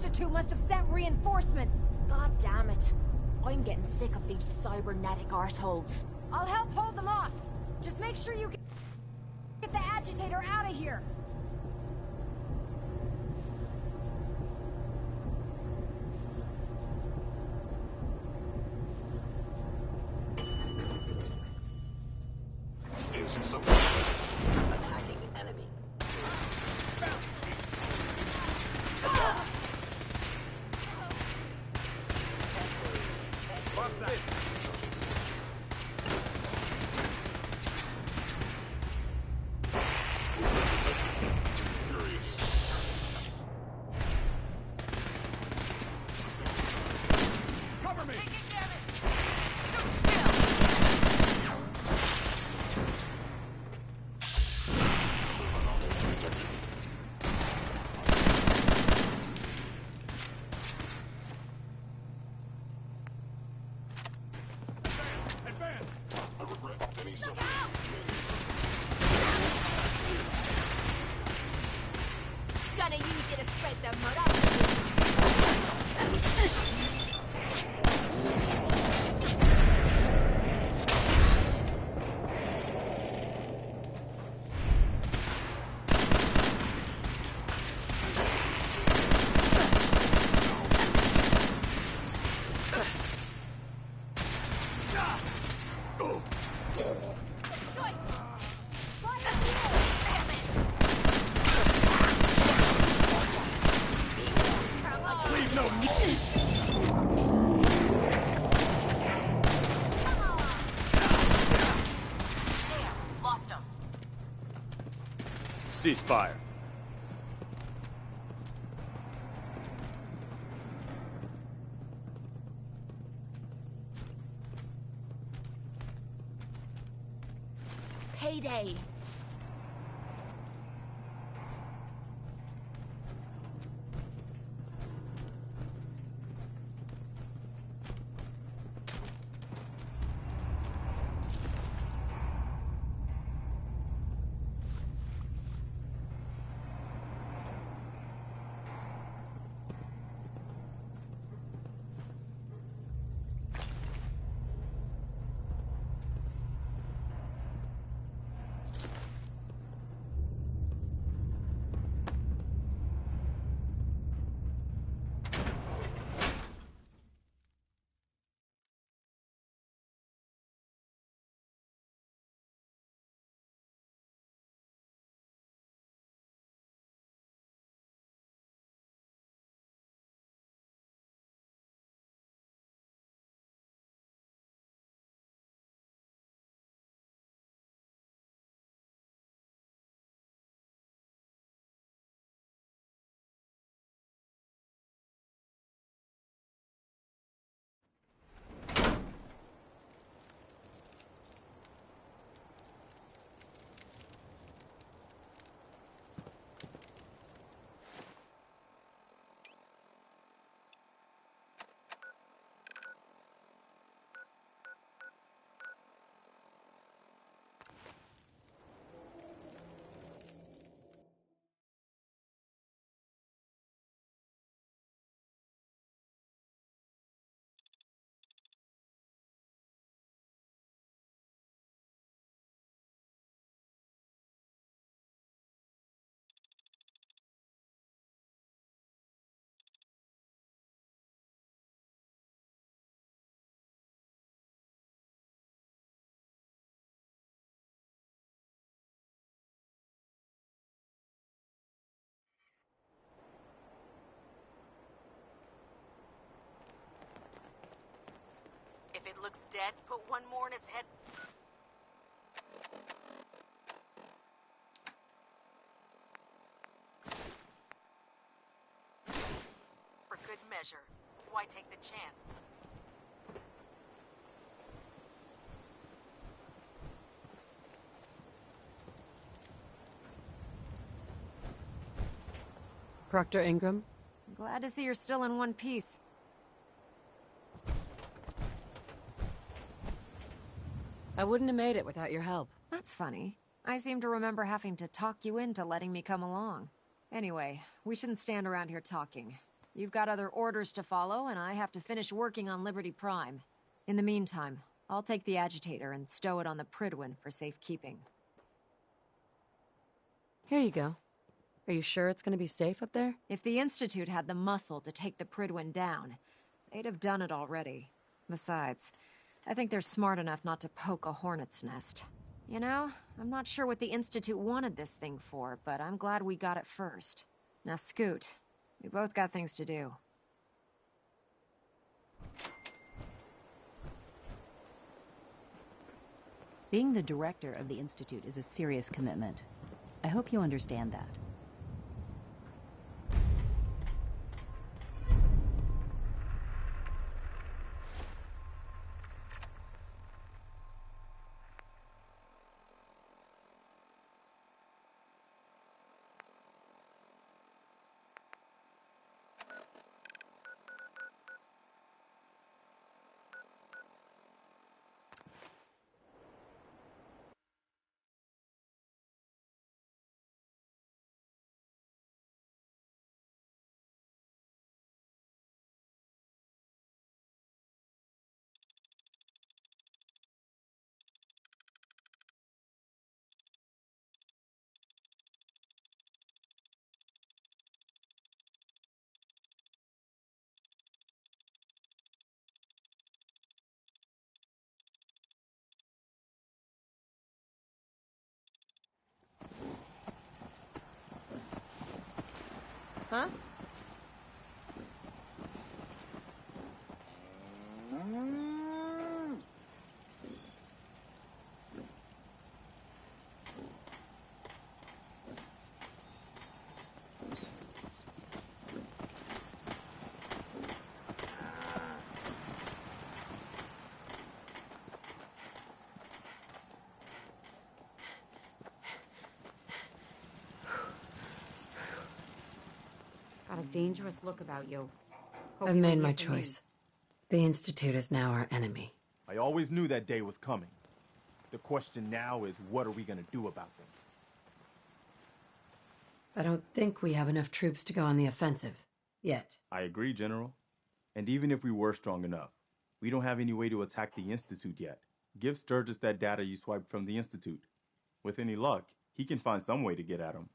Institute must have sent reinforcements. God damn it. I'm getting sick of these cybernetic arseholes. I'll help hold them off. Just make sure you get the agitator out of here. Attacking enemy. Cover me! I regret any suffering. Gonna use you to spread the mud up. Lost him. Ceasefire. Payday. If it looks dead, put one more in its head. For good measure. Why take the chance? Proctor Ingram? Glad to see you're still in one piece. I wouldn't have made it without your help. That's funny. I seem to remember having to talk you into letting me come along. Anyway, we shouldn't stand around here talking. You've got other orders to follow, and I have to finish working on Liberty Prime. In the meantime, I'll take the agitator and stow it on the Prydwen for safekeeping. Here you go. Are you sure it's gonna be safe up there? If the Institute had the muscle to take the Prydwen down, they'd have done it already. Besides, I think they're smart enough not to poke a hornet's nest. You know, I'm not sure what the Institute wanted this thing for, but I'm glad we got it first. Now scoot. We both got things to do. Being the director of the Institute is a serious commitment. I hope you understand that. Huh? Got a dangerous look about you. I've made my choice. The Institute is now our enemy. I always knew that day was coming. The question now is, what are we gonna do about them? I don't think we have enough troops to go on the offensive. Yet. I agree, General. And even if we were strong enough, we don't have any way to attack the Institute yet. Give Sturgis that data you swiped from the Institute. With any luck, he can find some way to get at him.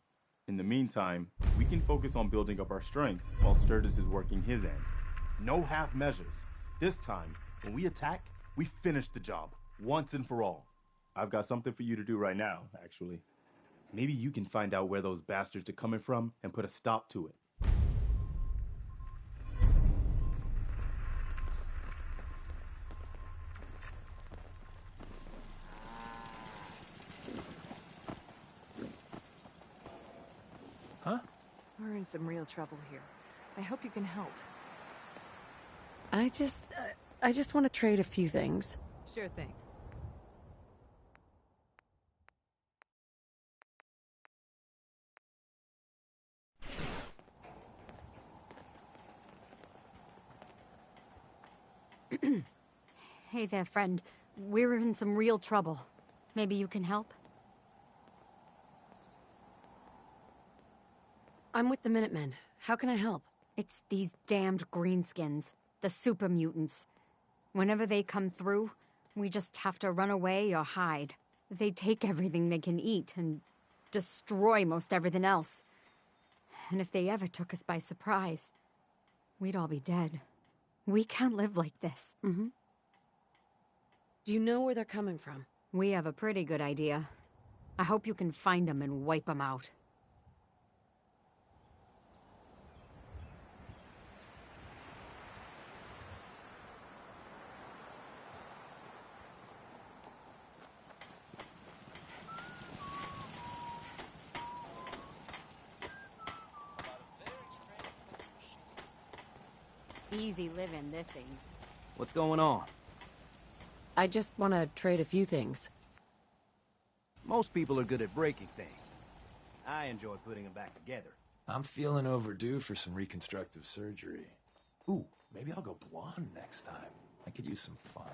In the meantime, we can focus on building up our strength while Sturgis is working his end. No half measures. This time, when we attack, we finish the job, once and for all. I've got something for you to do right now, actually. Maybe you can find out where those bastards are coming from and put a stop to it. Huh? We're in some real trouble here. I hope you can help. I just want to trade a few things. Sure thing. Hey there, friend. We're in some real trouble. Maybe you can help? I'm with the Minutemen. How can I help? It's these damned greenskins. The super mutants. Whenever they come through, we just have to run away or hide. They take everything they can eat and destroy most everything else. And if they ever took us by surprise, we'd all be dead. We can't live like this. Mm-hmm. Do you know where they're coming from? We have a pretty good idea. I hope you can find them and wipe them out. Easy living, this ain't. What's going on? I just want to trade a few things. Most people are good at breaking things. I enjoy putting them back together. I'm feeling overdue for some reconstructive surgery. Ooh, maybe I'll go blonde next time. I could use some fun.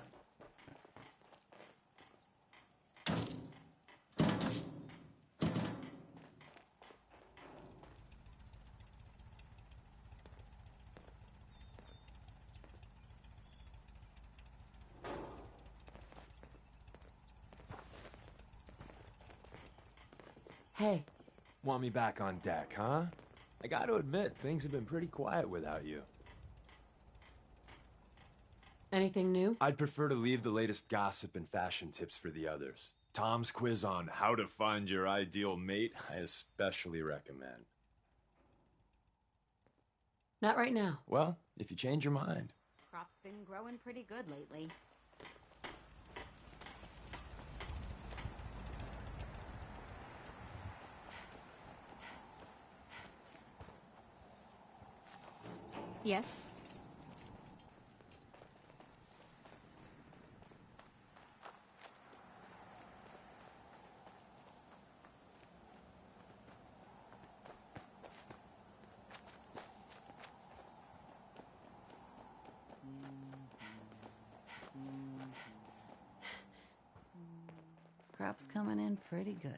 Hey. Want me back on deck, huh? I gotta admit, things have been pretty quiet without you. Anything new? I'd prefer to leave the latest gossip and fashion tips for the others. Tom's quiz on how to find your ideal mate, I especially recommend. Not right now. Well, if you change your mind. Crop's been growing pretty good lately. Yes? Crop's coming in pretty good.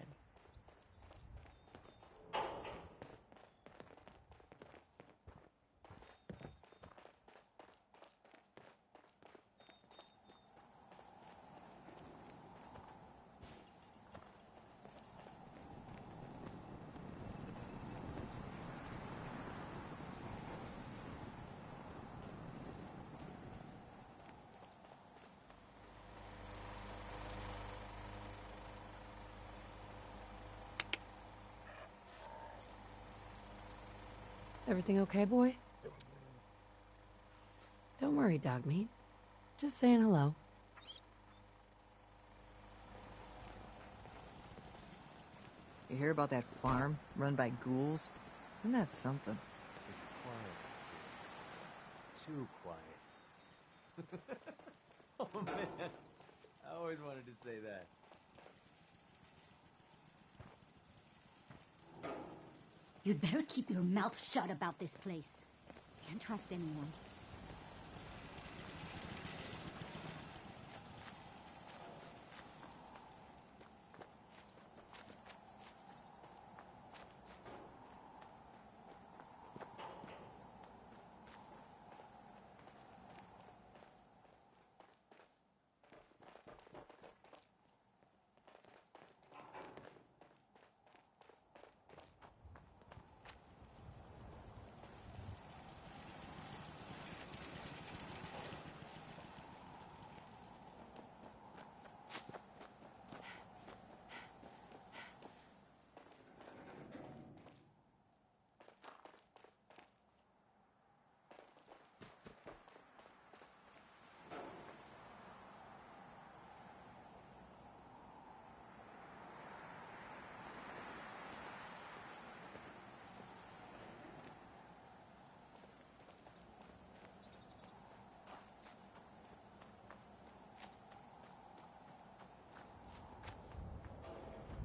Everything okay, boy? Don't worry, dog meat. Just saying hello. You hear about that farm run by ghouls? Isn't that something? It's quiet. Too quiet. Oh man, I always wanted to say that. You'd better keep your mouth shut about this place. Can't trust anyone.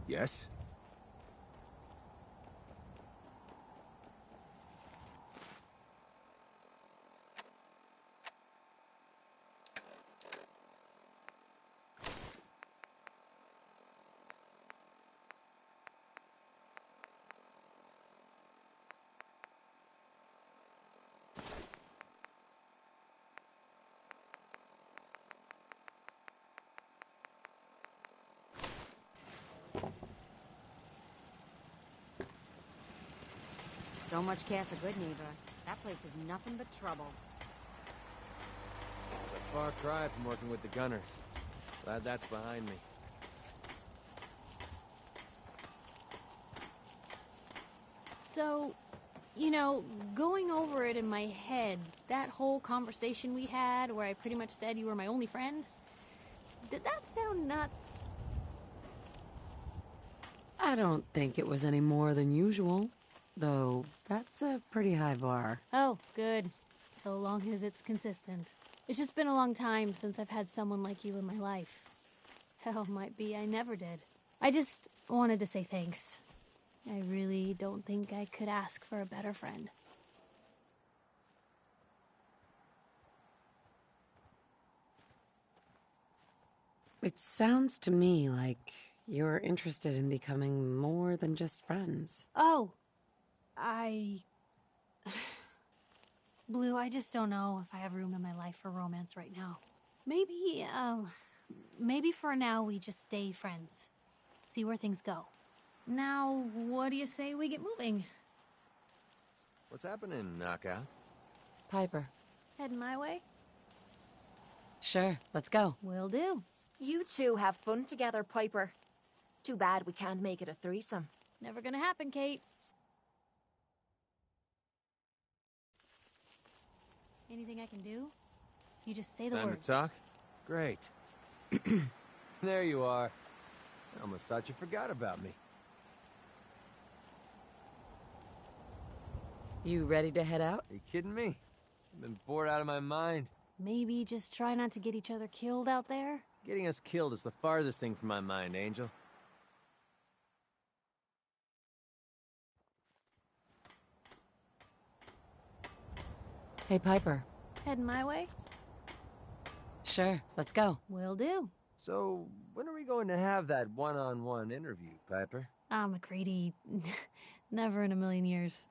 Yes? Don't much care for good neighbor. That place is nothing but trouble. It's a far cry from working with the gunners. Glad that's behind me. So, you know, going over it in my head, that whole conversation we had where I pretty much said you were my only friend, did that sound nuts? I don't think it was any more than usual. Though, that's a pretty high bar. Oh, good. So long as it's consistent. It's just been a long time since I've had someone like you in my life. Hell, might be I never did. I just wanted to say thanks. I really don't think I could ask for a better friend. It sounds to me like you're interested in becoming more than just friends. Oh, Blue, I just don't know if I have room in my life for romance right now. Maybe for now we just stay friends. See where things go. Now, what do you say we get moving? What's happening, Knockout? Piper. Heading my way? Sure, let's go. Will do. You two have fun together, Piper. Too bad we can't make it a threesome. Never gonna happen, Kate. Anything I can do? You just say the Time word. to talk? Great. There you are. I almost thought you forgot about me. You ready to head out? Are you kidding me? I've been bored out of my mind. Maybe just try not to get each other killed out there? Getting us killed is the farthest thing from my mind, Angel. Hey, Piper. Heading my way? Sure, let's go. Will do. So, when are we going to have that one-on-one interview, Piper? Ah, McCready. Never in a million years.